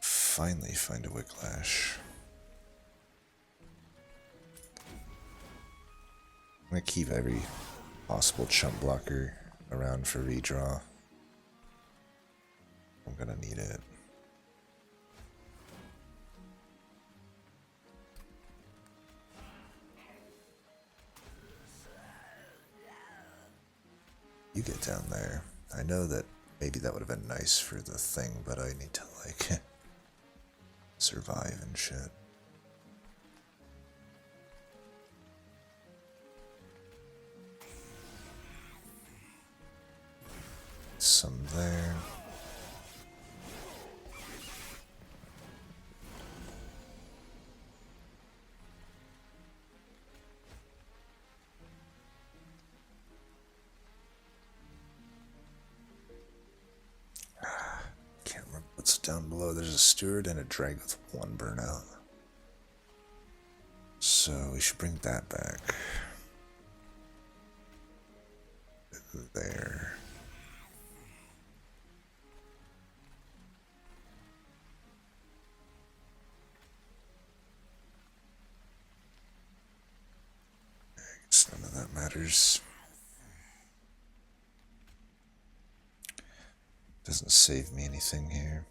Finally find a Wicklash. I'm gonna keep every possible chump blocker around for redraw. I'm gonna need it. You get down there. I know that maybe that would have been nice for the thing, but I need to, like, survive and shit. Some there. Can't remember what's down below. There's a steward and a drag with 1 burnout. So we should bring that back. There. I guess none of that matters. Doesn't save me anything here.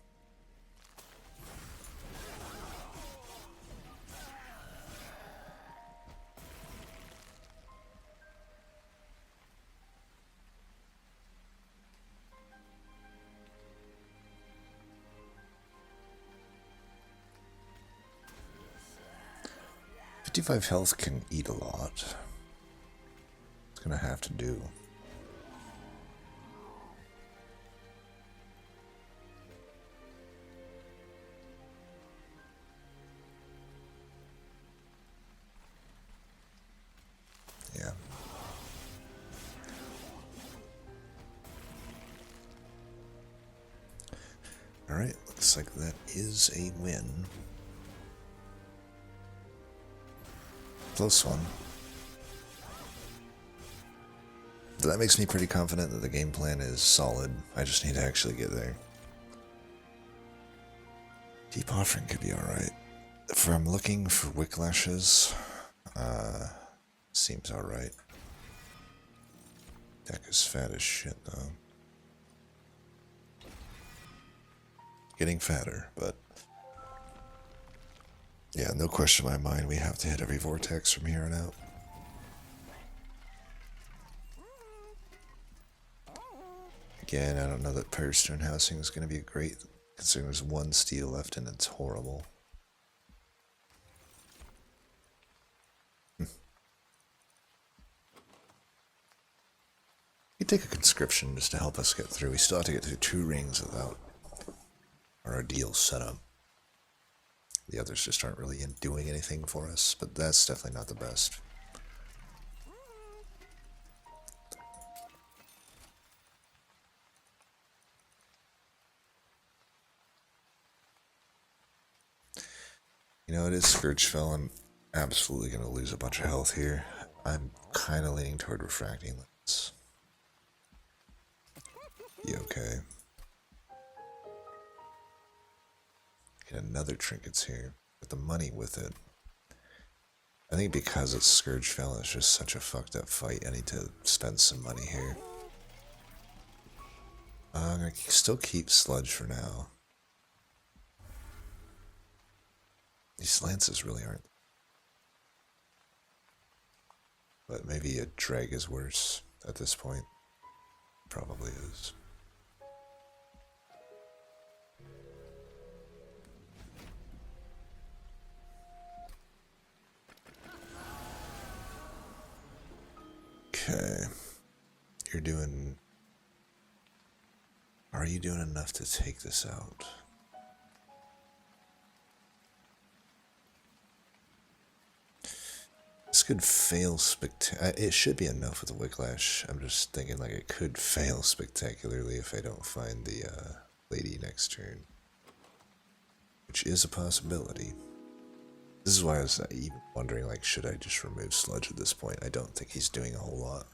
.55 health can eat a lot. It's gonna have to do. Yeah. Alright, looks like that is a win. Close one. But that makes me pretty confident that the game plan is solid. I just need to actually get there. Deep Offering could be alright. If I'm looking for Wicklashes, seems alright. Deck is fat as shit, though. Getting fatter, but yeah, no question in my mind, we have to hit every vortex from here on out. Again, I don't know that Pyrestone Housing is going to be great, considering there's 1 steel left and it's horrible. You take a conscription just to help us get through. We still have to get through 2 rings without our ideal setup. The others just aren't really doing anything for us, but that's definitely not the best. You know, it is Scourgefell. I'm absolutely going to lose a bunch of health here. I'm kind of leaning toward Refracting Lens. Be okay. Get another Trinkets here. Get the money with it. I think because it's Scourgefell, it's just such a fucked up fight. I need to spend some money here. I'm going to still keep Sludge for now. These lances really aren't. But maybe a drag is worse at this point. Probably is. Okay. You're doing... Are you doing enough to take this out? This could fail it should be enough with the Wicklash. I'm just thinking like it could fail spectacularly if I don't find the lady next turn. Which is a possibility. This is why I was even wondering, like, should I just remove Sludge at this point? I don't think he's doing a whole lot.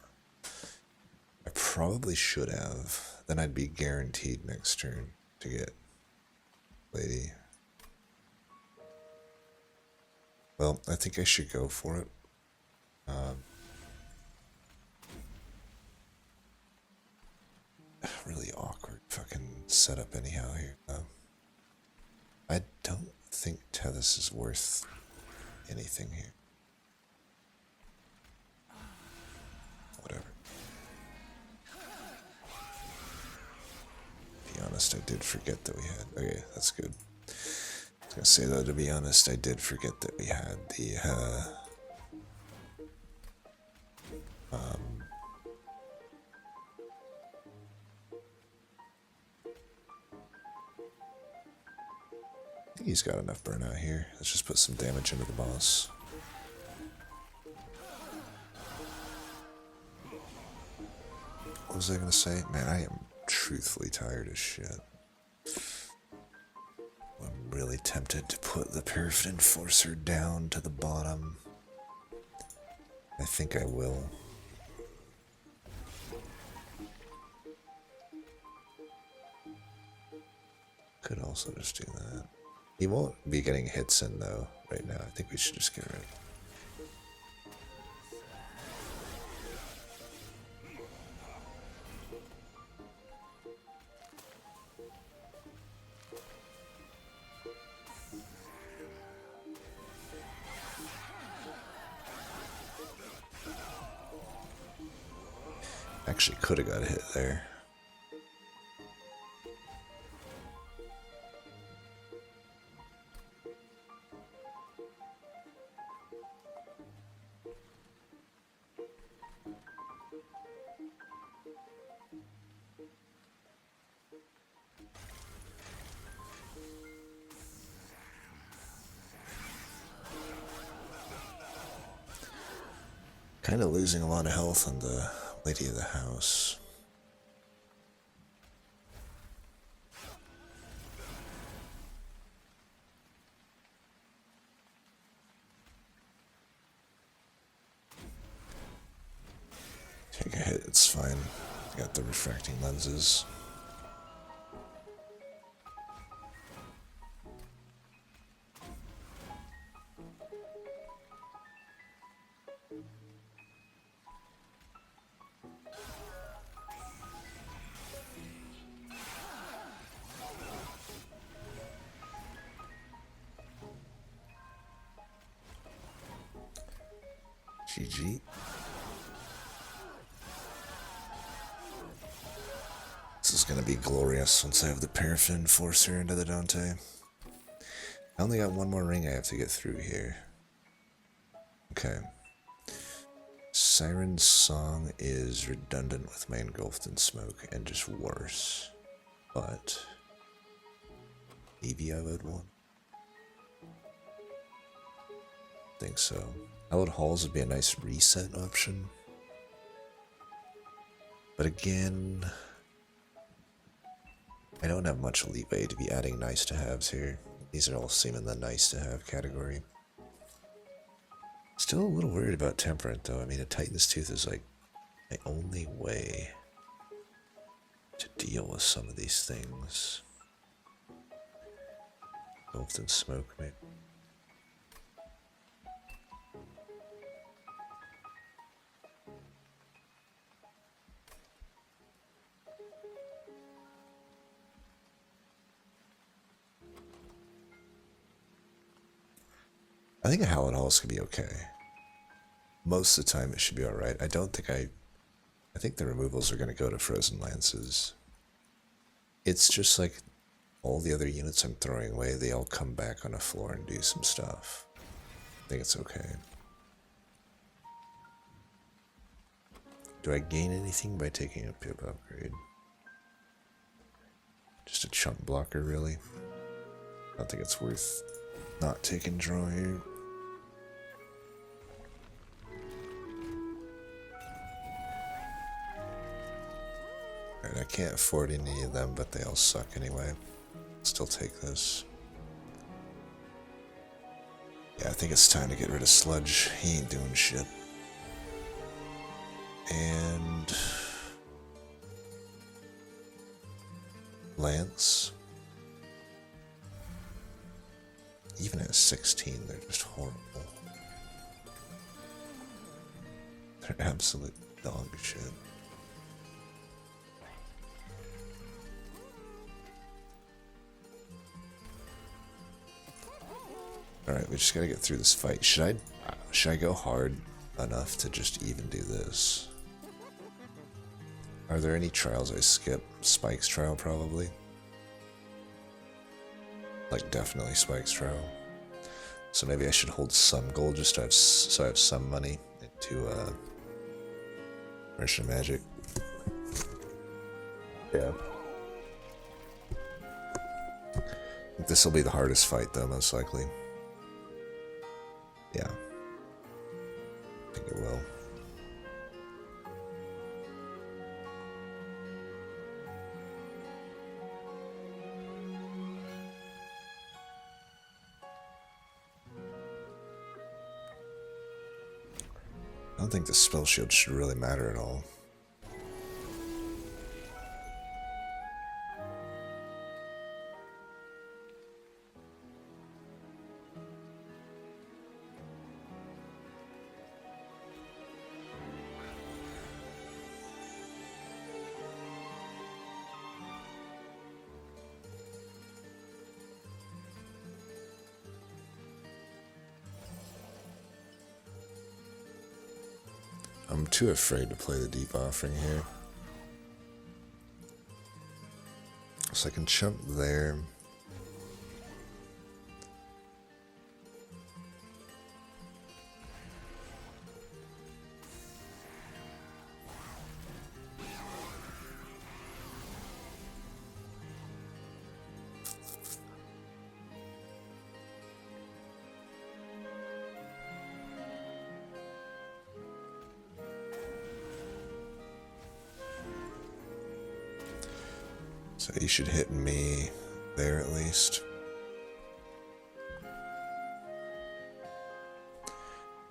I probably should have. Then I'd be guaranteed next turn to get lady. Well, I think I should go for it. Really awkward fucking setup anyhow here. I don't think Tethys is worth anything here. Whatever. To be honest, I did forget that we had... Okay, that's good. I was gonna say though, to be honest, I did forget that we had the, I think he's got enough burnout here. Let's just put some damage into the boss. What was I gonna say? Man, I am truthfully tired as shit. I'm really tempted to put the Paraffin Enforcer down to the bottom. I think I will. Could also just do that. He won't be getting hits in though right now. I think we should just get rid of it. Actually could have got a hit there. Kind of losing a lot of health on the Lady of the House. Take a hit, it's fine. Got the refracting lenses. GG. This is gonna be glorious once I have the Paraffin Enforcer into the Dante. I only got one more ring I have to get through here. Okay. Siren's Song is redundant with my Engulfed in Smoke and just worse. But maybe I would want. Think so. Hallowed Halls would be a nice reset option. But again, I don't have much leeway to be adding nice to haves here. These are all seem in the nice to have category. Still a little worried about Temperate though. I mean, a Titan's Tooth is like my only way to deal with some of these things. Engulfed in Smoke, maybe. I think a Hallowed Halls could be okay. Most of the time it should be alright. I think the removals are going to go to Frozen Lances. It's just like all the other units I'm throwing away, they all come back on a floor and do some stuff. I think it's okay. Do I gain anything by taking a Pip upgrade? Just a chunk blocker, really? I don't think it's worth not taking draw here. can't afford any of them, but they all suck anyway. Still take this. Yeah, I think it's time to get rid of Sludge. He ain't doing shit. And... Lance. Even at 16, they're just horrible. They're absolute dog shit. Alright, we just gotta get through this fight. Should I go hard enough to just even do this? Are there any trials I skip? Spike's trial, probably. Like, definitely Spike's trial. So maybe I should hold some gold just to have, so I have some money into Merchant of Magic. Yeah. I think this will be the hardest fight, though, most likely. Yeah. I think it will. I don't think the spell shield should really matter at all. I'm too afraid to play the Deep Offering here. So I can jump there. So he should hit me there at least.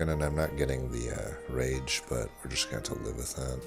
And then I'm not getting the rage, but we're just going to have to live with that.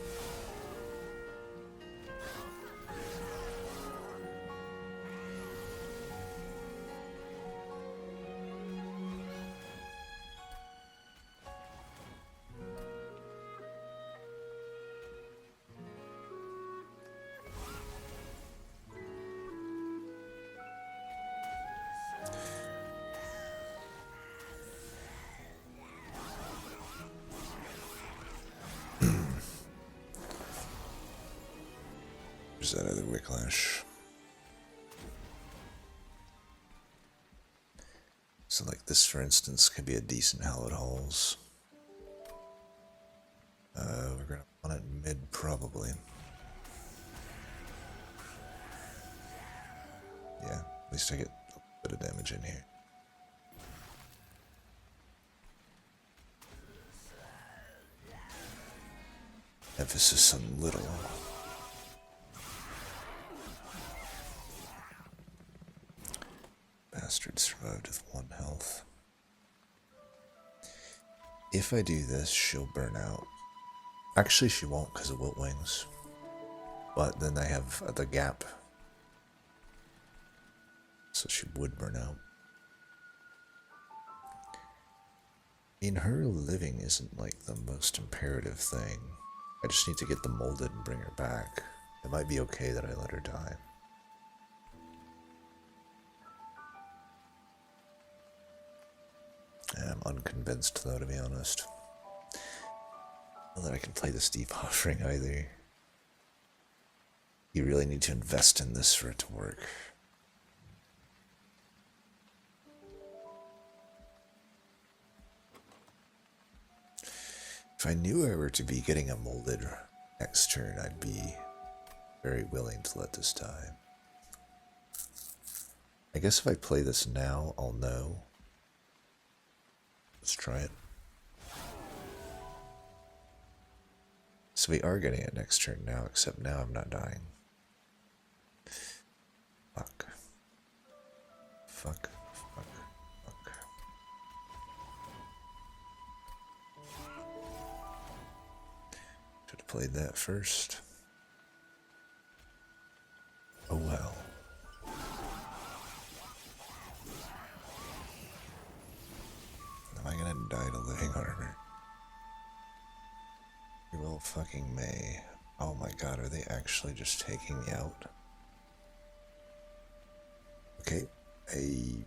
There's that other Wicklash. So like this, for instance, could be a decent Hallowed Halls. We're gonna want it mid, probably. Yeah, at least I get a bit of damage in here. Emphasis on little. Bastard survived with 1 health. If I do this, she'll burn out. Actually, she won't because of Wilt Wings. But then I have the gap. So she would burn out. I mean, her living isn't like the most imperative thing. I just need to get the molded and bring her back. It might be okay that I let her die. I'm unconvinced though, to be honest. Not that I can play this Deep Offering either. You really need to invest in this for it to work. If I knew I were to be getting a molded next turn, I'd be very willing to let this die. I guess if I play this now, I'll know. Let's try it. So we are getting it next turn now, except now I'm not dying. played that first. Oh well. Am I gonna die to living armor? You will fucking may. Oh my god, are they actually just taking me out? Okay, I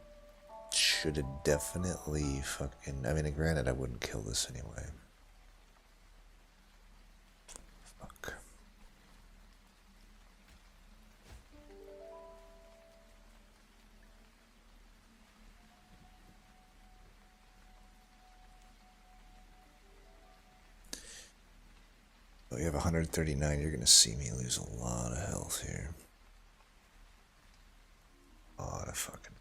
should have definitely fucking... I mean, granted, I wouldn't kill this anyway. Fuck. Oh, you have 139. You're gonna see me lose a lot of health here. A lot of fucking...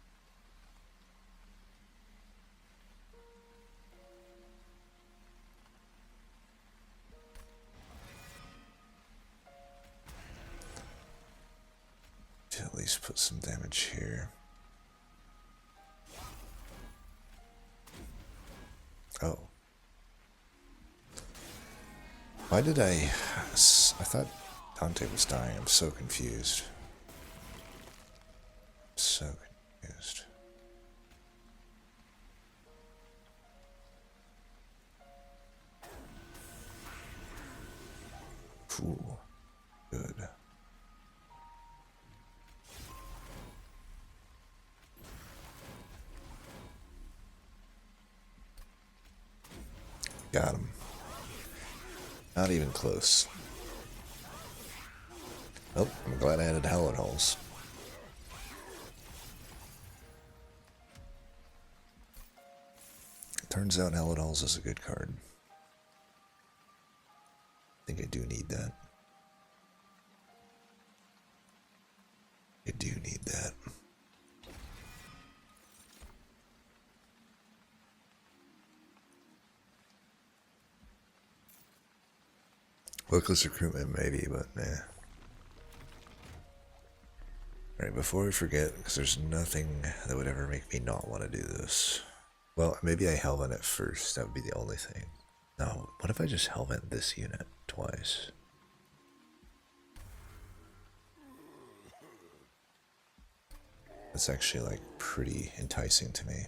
To at least put some damage here. Oh. Why did I thought Dante was dying. I'm so confused. So confused. Ooh. Good. Got him. Not even close. Oh, I'm glad I added Howling Halls. Turns out Howling Halls is a good card. I think I do need that. I do need that. Luckless recruitment maybe, but nah. Alright, before I forget, because there's nothing that would ever make me not want to do this. Well, maybe I Helvent it first, that would be the only thing. No, what if I just Helvent this unit twice? That's actually like pretty enticing to me.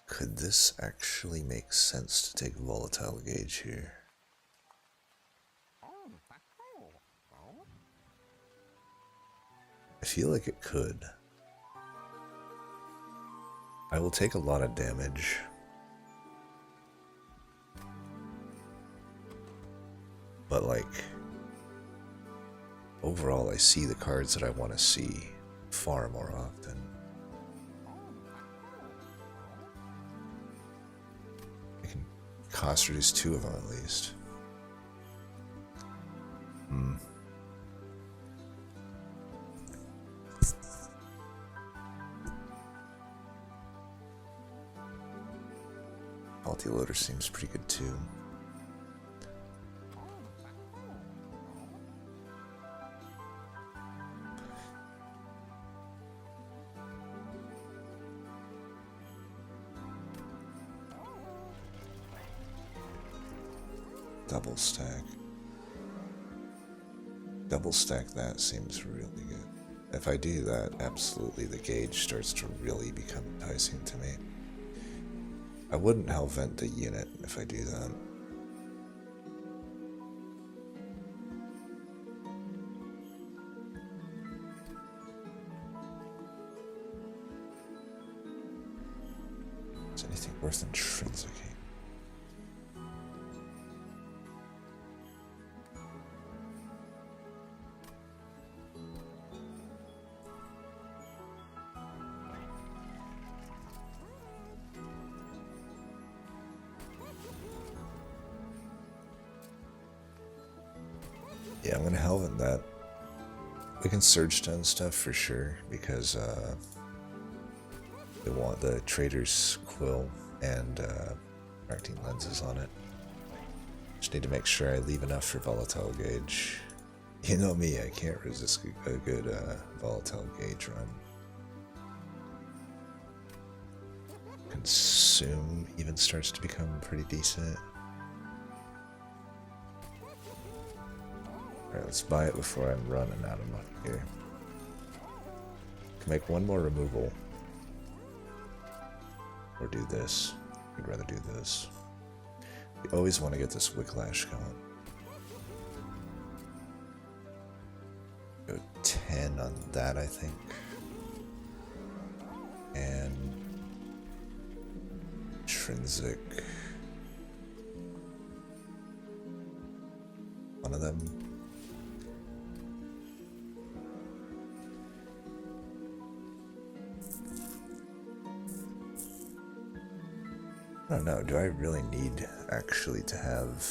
Could this actually make sense to take Volatile Gauge here? I feel like it could. I will take a lot of damage. But like, overall I see the cards that I want to see far more often. I can cost reduce 2 of them at least. Multi-loader seems pretty good too. Double stack. Double stack that seems really good. If I do that, absolutely the gauge starts to really become enticing to me. I wouldn't Helvent the unit if I do that. Is anything worth intrinsicing? Yeah, I'm gonna Helvent that. We can Surge Stone stuff for sure, because we want the Trader's Quill and correcting lenses on it. Just need to make sure I leave enough for Volatile Gauge. You know me, I can't resist a good Volatile Gauge run. consume even starts to become pretty decent. Alright, let's buy it before I'm running out of money here. Can make one more removal. Or do this. I'd rather do this. We always want to get this Wicklash going. Go 10 on that, I think. And intrinsic. One of them. I don't know, do I really need actually to have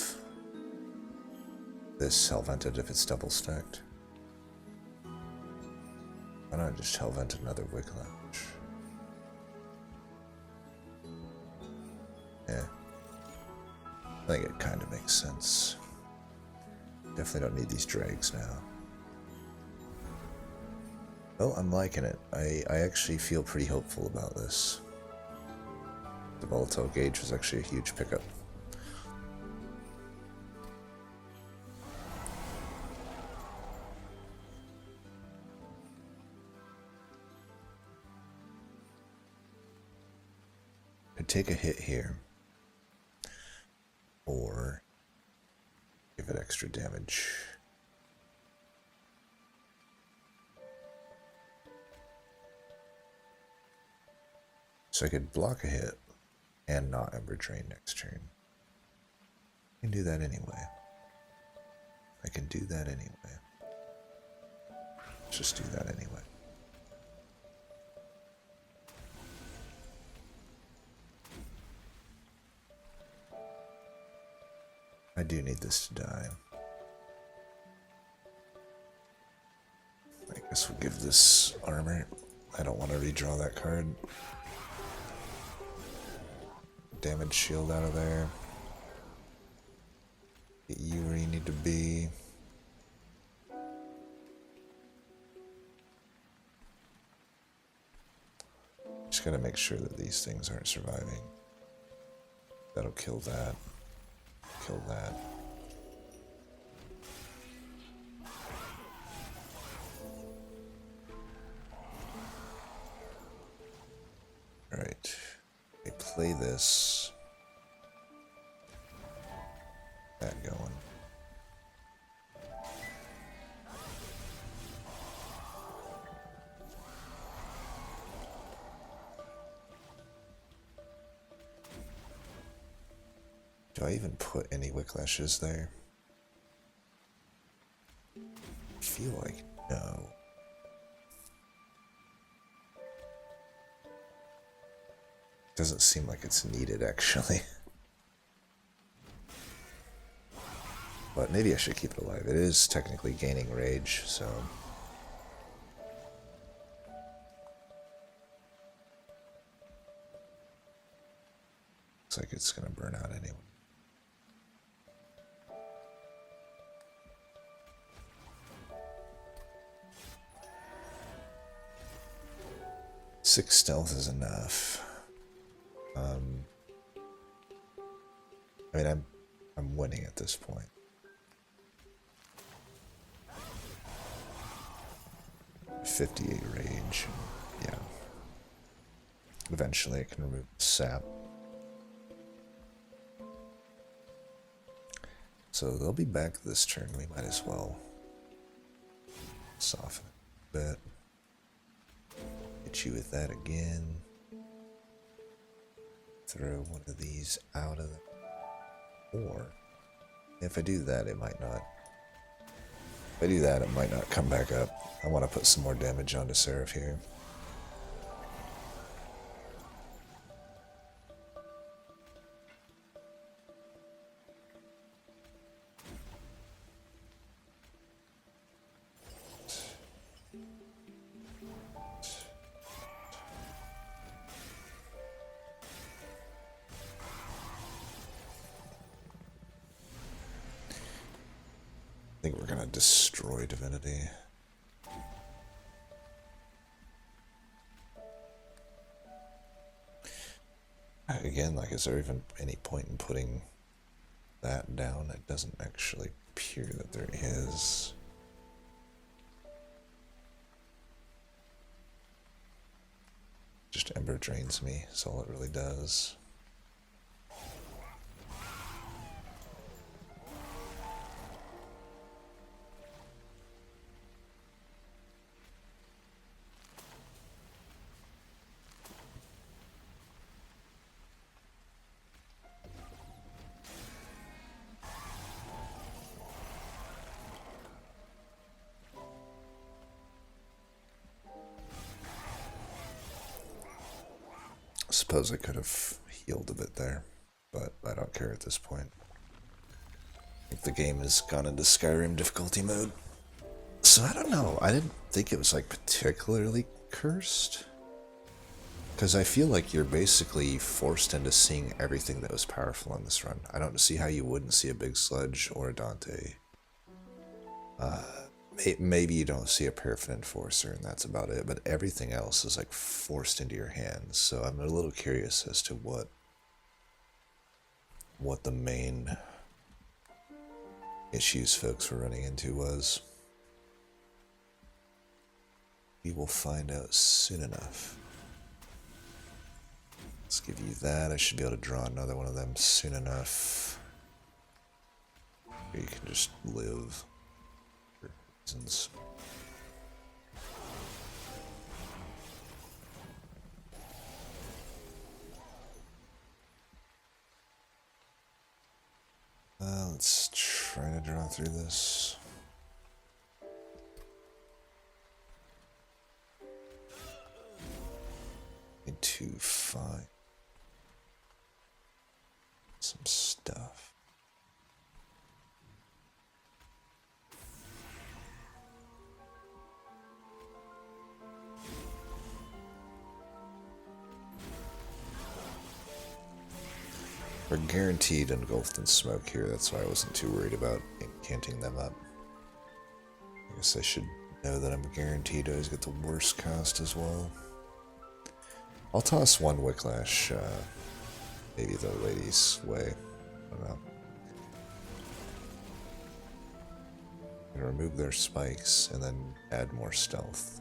this Hellvented if it's double stacked? Why don't I just Hellvent another Wicklash? Yeah. I think it kind of makes sense. Definitely don't need these dregs now. Well, I'm liking it. I actually feel pretty hopeful about this. The volatile gauge was actually a huge pickup. Could take a hit here, or give it extra damage. So I could block a hit and not Ember Drain next turn. I can do that anyway. I can do that anyway. Let's just do that anyway. I do need this to die. I guess we'll give this armor. I don't want to redraw that card. Damage shield out of there. Get you where you need to be. Just gotta make sure that these things aren't surviving. That'll kill that. Kill that. Alright. I play this. That going. Do I even put any Wicklashes there? I feel like no. Doesn't seem like it's needed, actually. But maybe I should keep it alive. It is technically gaining rage, so... Looks like it's gonna burn out anyway. Six stealth is enough. I mean, I'm winning at this point. .58 rage. Yeah. Eventually, I can remove sap. So they'll be back this turn. We might as well soften it a bit. Hit you with that again. Throw one of these out of the... Or, if I do that, it might not. If I do that, it might not come back up. I want to put some more damage onto Seraph here. I think we're gonna destroy Divinity. Again, like, is there even any point in putting that down? It doesn't actually appear that there is. Just Ember drains me, is all it really does. I suppose I could have healed a bit there, but I don't care at this point. I think the game has gone into Skyrim difficulty mode. So I don't know, I didn't think it was like particularly cursed. Because I feel like you're basically forced into seeing everything that was powerful in this run. I don't see how you wouldn't see a Big Sludge or a Dante. Maybe you don't see a Paraffin Enforcer and that's about it, but everything else is like forced into your hands. So I'm a little curious as to what the main issues folks were running into was. We will find out soon enough. Let's give you that. I should be able to draw another one of them soon enough. You can just live. For reasons. Let's try to draw through this. Need to find some stuff. We're guaranteed engulfed in smoke here, that's why I wasn't too worried about incanting them up. I guess I should know that I'm guaranteed to always get the worst cost as well. I'll toss one Wicklash, maybe the lady's way. I don't know. I'm gonna remove their spikes and then add more stealth.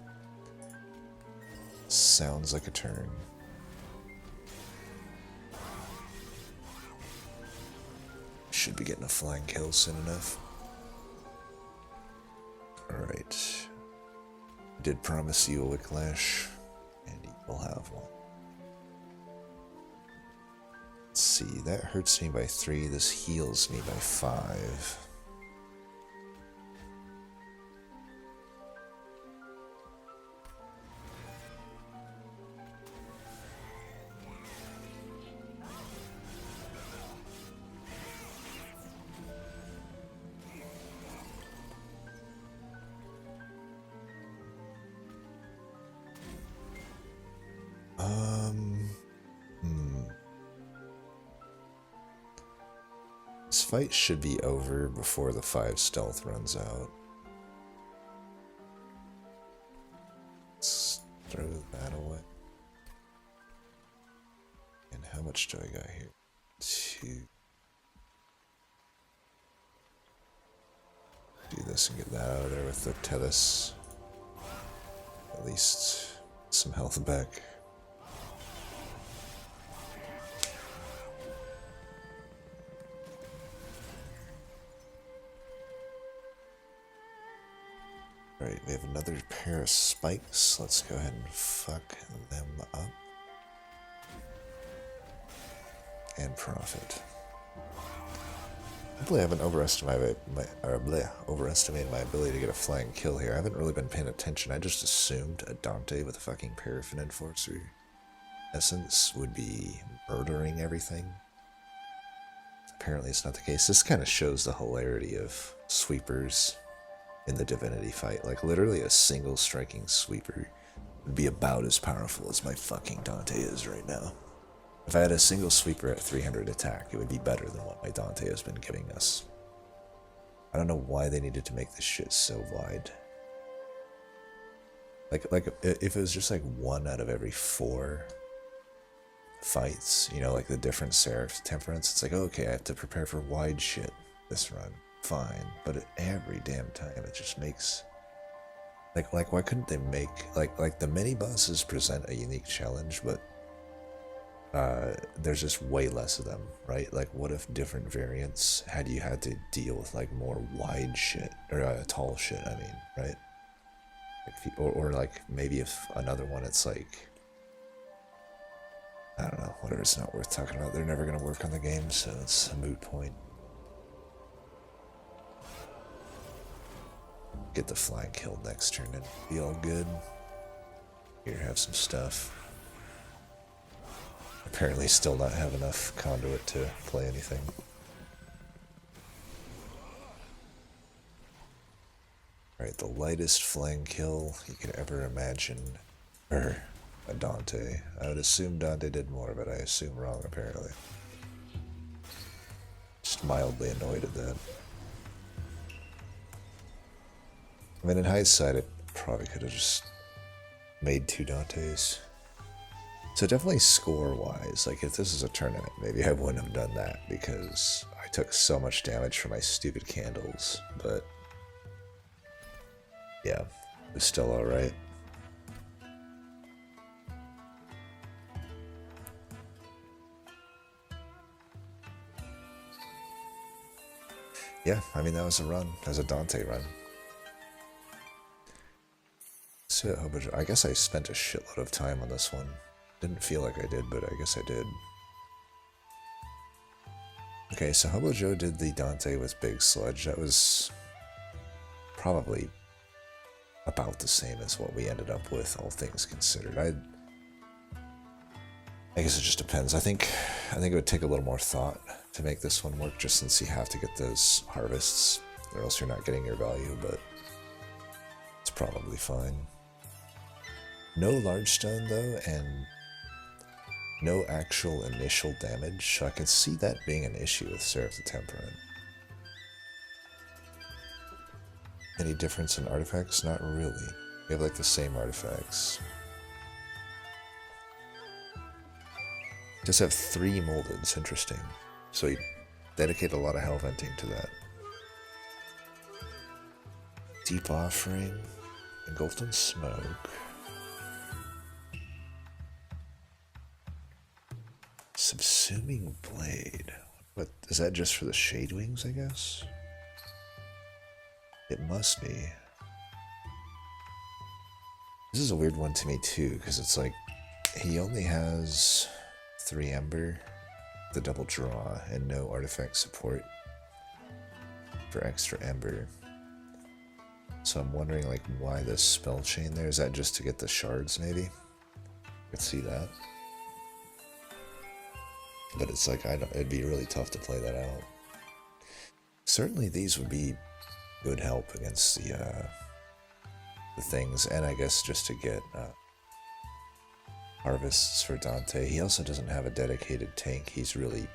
Sounds like a turn. Should be getting a flying kill soon enough. Alright. Did promise you a Wicklash, and you will have one. Let's see, that hurts me by 3, this heals me by 5. This fight should be over before the 5 stealth runs out. Let's throw that away. And how much do I got here? 2. Do this and get that out of there with the Tethys. At least some health back. Alright, we have another pair of spikes. Let's go ahead and fuck them up. And profit. Hopefully I haven't overestimated my ability to get a flying kill here. I haven't really been paying attention. I just assumed a Dante with a fucking Paraffin Enforcer essence would be murdering everything. Apparently it's not the case. This kind of shows the hilarity of sweepers in the Divinity fight. Like, literally a single striking sweeper would be about as powerful as my fucking Dante is right now. If I had a single sweeper at 300 attack, it would be better than what my Dante has been giving us. I don't know why they needed to make this shit so wide. Like if it was just like 1 out of every 4 fights, you know, like the different Seraph temperaments. It's like, okay, I have to prepare for wide shit this run. Fine. But every damn time it just makes like why couldn't they make like the mini bosses present a unique challenge, but there's just way less of them, right? Like, what if different variants had you had to deal with like more wide shit or tall shit? I mean, right? Like, or like maybe if another one, it's like I don't know, whatever. It's not worth talking about. They're never gonna work on the game, so it's a moot point. Get the flying killed next turn and be all good. Here, have some stuff. Apparently still not have enough conduit to play anything. Alright, the lightest flying kill you could ever imagine. Or a Dante. I would assume Dante did more, but I assume wrong apparently. Just mildly annoyed at that. I mean, in hindsight, it probably could have just made 2 Dantes. So definitely score-wise, like if this is a tournament, maybe I wouldn't have done that because I took so much damage from my stupid candles, but yeah, it was still alright. Yeah, I mean, that was a run. That was a Dante run. So I guess I spent a shitload of time on this one. Didn't feel like I did, but I guess I did. Okay, so Hobo Joe did the Dante with Big Sludge. That was probably about the same as what we ended up with, all things considered. I guess it just depends. I think it would take a little more thought to make this one work, just since you have to get those harvests, or else you're not getting your value, but it's probably fine. No large stone though, and no actual initial damage, so I can see that being an issue with Seraph the Temperament. Any difference in artifacts? Not really. We have like the same artifacts. Just have 3 moldeds, interesting. So you dedicate a lot of hell venting to that. Deep Offering, Engulfed in Smoke. Subsuming Blade. What is that, just for the Shade Wings, I guess? It must be. This is a weird one to me too, because it's like he only has 3 Ember, the double draw, and no artifact support for extra Ember. So I'm wondering like why this spell chain there. Is that just to get the shards maybe? I could see that. But it's like, it'd be really tough to play that out. Certainly these would be good help against the things, and I guess just to get harvests for Dante. He also doesn't have a dedicated tank. He's really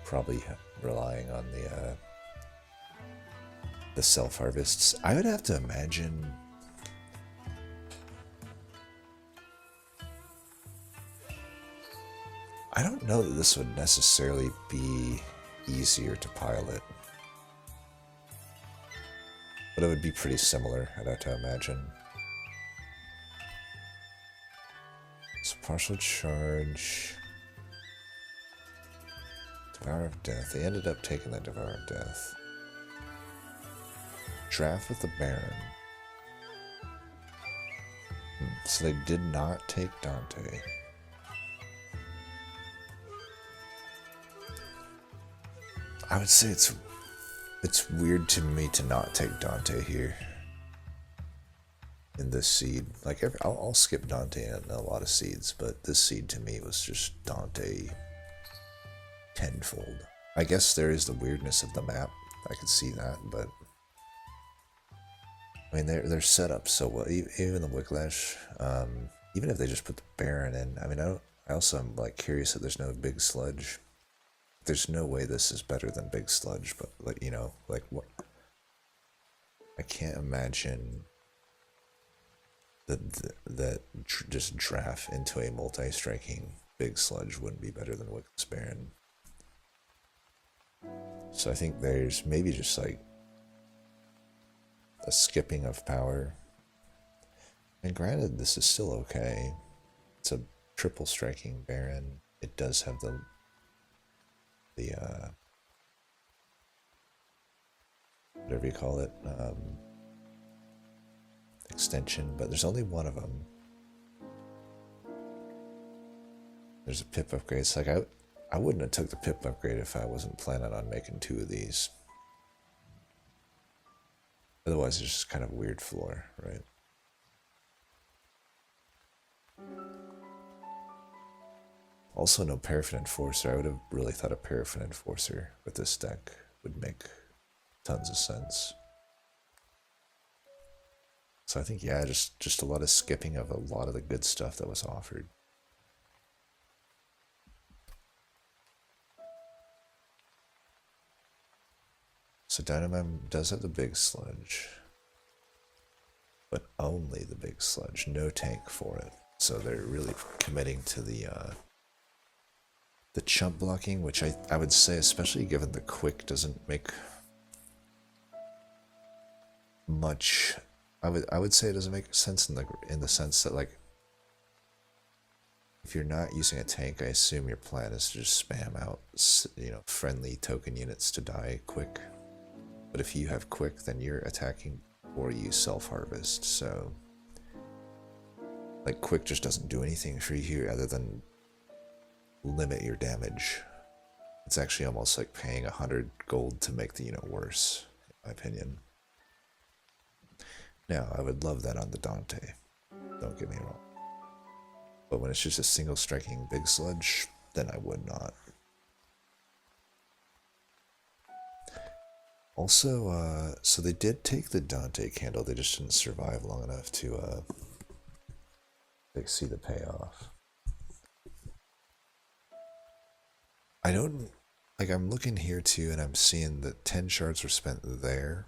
probably relying on the self-harvests. I would have to imagine... I don't know that this would necessarily be easier to pilot. But it would be pretty similar, I'd have to imagine. So partial charge. Devour of Death. They ended up taking the Devour of Death. Draft with the Baron. So they did not take Dante. I would say it's weird to me to not take Dante here in this seed. Like I'll skip Dante in a lot of seeds, but this seed to me was just Dante tenfold. I guess there is the weirdness of the map. I could see that, but I mean they're set up so well. Even the Wicklash, even if they just put the Baron in. I mean I also am like curious that there's no Big Sludge. There's no way this is better than Big Sludge, but like, you know, like what? I can't imagine that just draft into a multi-striking Big Sludge wouldn't be better than Wickless Baron. So I think there's maybe just like a skipping of power. And granted, this is still okay. It's a triple striking Baron. It does have the whatever you call it, extension, but there's only one of them. There's a pip upgrade. It's like I wouldn't have took the pip upgrade if I wasn't planning on making 2 of these. Otherwise, it's just kind of a weird floor, right? Also, no Paraffin Enforcer. I would have really thought a Paraffin Enforcer with this deck would make tons of sense. So I think, yeah, just a lot of skipping of a lot of the good stuff that was offered. So Dynamem does have the Big Sludge, but only the Big Sludge, no tank for it. So they're really committing to the chump blocking, which I would say, especially given the quick doesn't make much. I would say it doesn't make sense in the sense that, like, if you're not using a tank, I assume your plan is to just spam out, you know, friendly token units to die quick. But if you have quick, then you're attacking or you self-harvest, so like quick just doesn't do anything for you here other than limit your damage. It's actually almost like paying 100 gold to make the unit worse, in my opinion. Now, I would love that on the Dante, don't get me wrong. But when it's just a single striking Big Sludge, then I would not. Also, so they did take the Dante candle, they just didn't survive long enough to like, see the payoff. I don't, like, I'm looking here too, and I'm seeing that 10 shards were spent there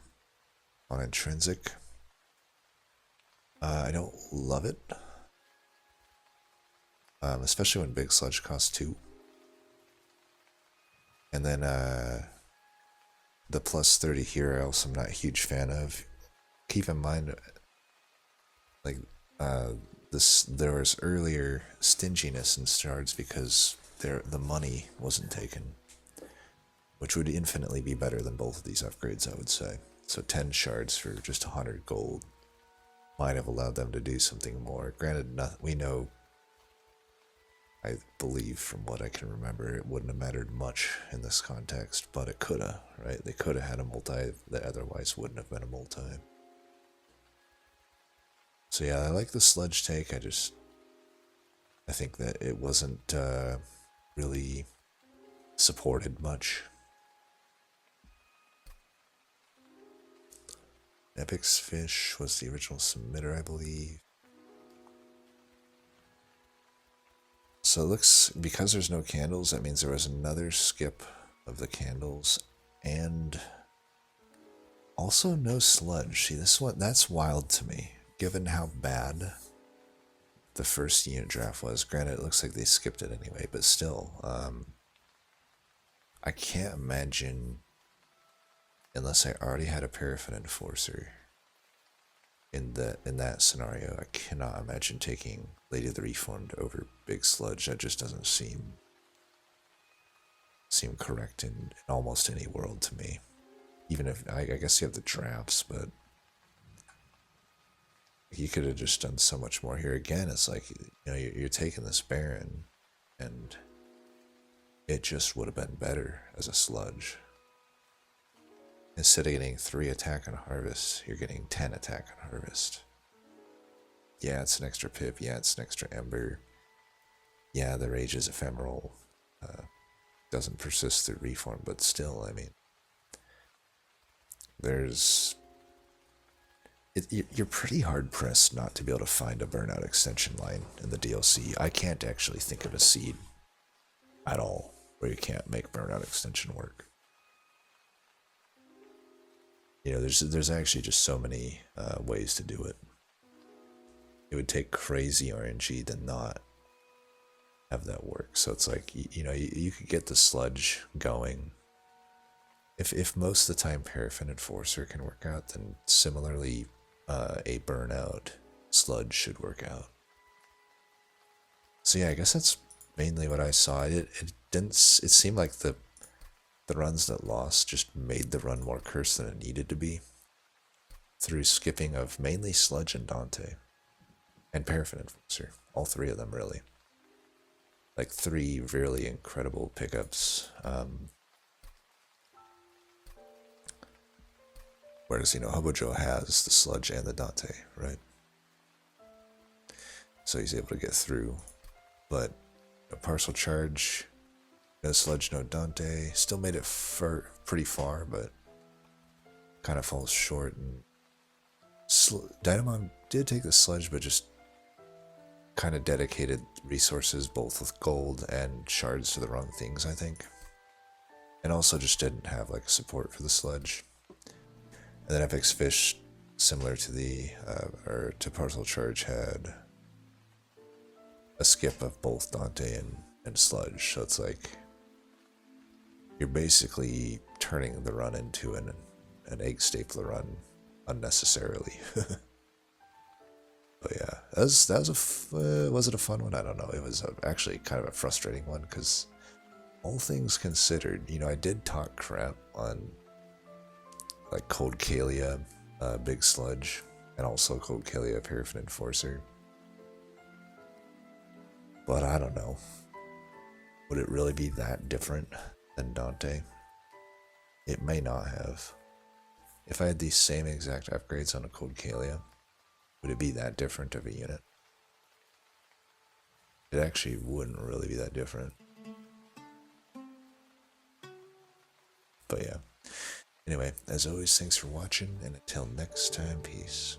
on intrinsic. I don't love it, especially when Big Sludge costs 2. And then the plus 30 here, I'm not a huge fan of. Keep in mind, like, there was earlier stinginess in shards because the money wasn't taken, which would infinitely be better than both of these upgrades, I would say. So 10 shards for just 100 gold might have allowed them to do something more. Granted, we know, I believe from what I can remember, it wouldn't have mattered much in this context, but it coulda, right? They could have had a multi that otherwise wouldn't have been a multi. So yeah, I like the sludge take. I think that it wasn't really supported much. Epic's Fish was the original submitter, I believe. So it looks, because there's no candles, that means there was another skip of the candles, and also no sludge. See, this one, that's wild to me, given how bad the first unit draft was. Granted, it looks like they skipped it anyway, but still, I can't imagine, unless I already had a Paraffin Enforcer in that scenario, I cannot imagine taking Lady of the Reformed over Big Sludge. That just doesn't seem correct in almost any world to me. Even if, I guess you have the drafts, but you could have just done so much more here. Again, it's like, you know, you're taking this Baron, and it just would have been better as a sludge. Instead of getting 3 attack on harvest, you're getting 10 attack on harvest. Yeah, it's an extra pip. Yeah, it's an extra ember. Yeah, the rage is ephemeral. Doesn't persist through reform, but still, I mean, you're pretty hard pressed not to be able to find a burnout extension line in the DLC. I can't actually think of a seed at all where you can't make burnout extension work. You know, there's actually just so many ways to do it. It would take crazy RNG to not have that work. So it's like, you know, you could get the sludge going. If most of the time Paraffin Enforcer can work out, then similarly, a burnout sludge should work out. So yeah, I guess that's mainly what I saw. It didn't. It seemed like the runs that lost just made the run more cursed than it needed to be through skipping of mainly Sludge and Dante and Paraffin Enforcer. All three of them really. Like three really incredible pickups. Whereas, you know, Hobojo has the Sludge and the Dante, right? So he's able to get through. But a partial charge, no Sludge, no Dante. Still made it pretty far, but kind of falls short. And Dynamon did take the Sludge, but just kind of dedicated resources both with gold and shards to the wrong things, I think. And also just didn't have like support for the Sludge. And then FX Fish, similar to the, or to Partial Charge, had a skip of both Dante and Sludge. So it's like, you're basically turning the run into an egg stapler run unnecessarily. But yeah, was it a fun one? I don't know. It was actually kind of a frustrating one because all things considered, you know, I did talk crap on like Cold Kalia, Big Sludge, and also Cold Kalia, Paraffin Enforcer. But I don't know. Would it really be that different than Dante? It may not have. If I had these same exact upgrades on a Cold Kalia, would it be that different of a unit? It actually wouldn't really be that different. But yeah. Anyway, as always, thanks for watching, and until next time, peace.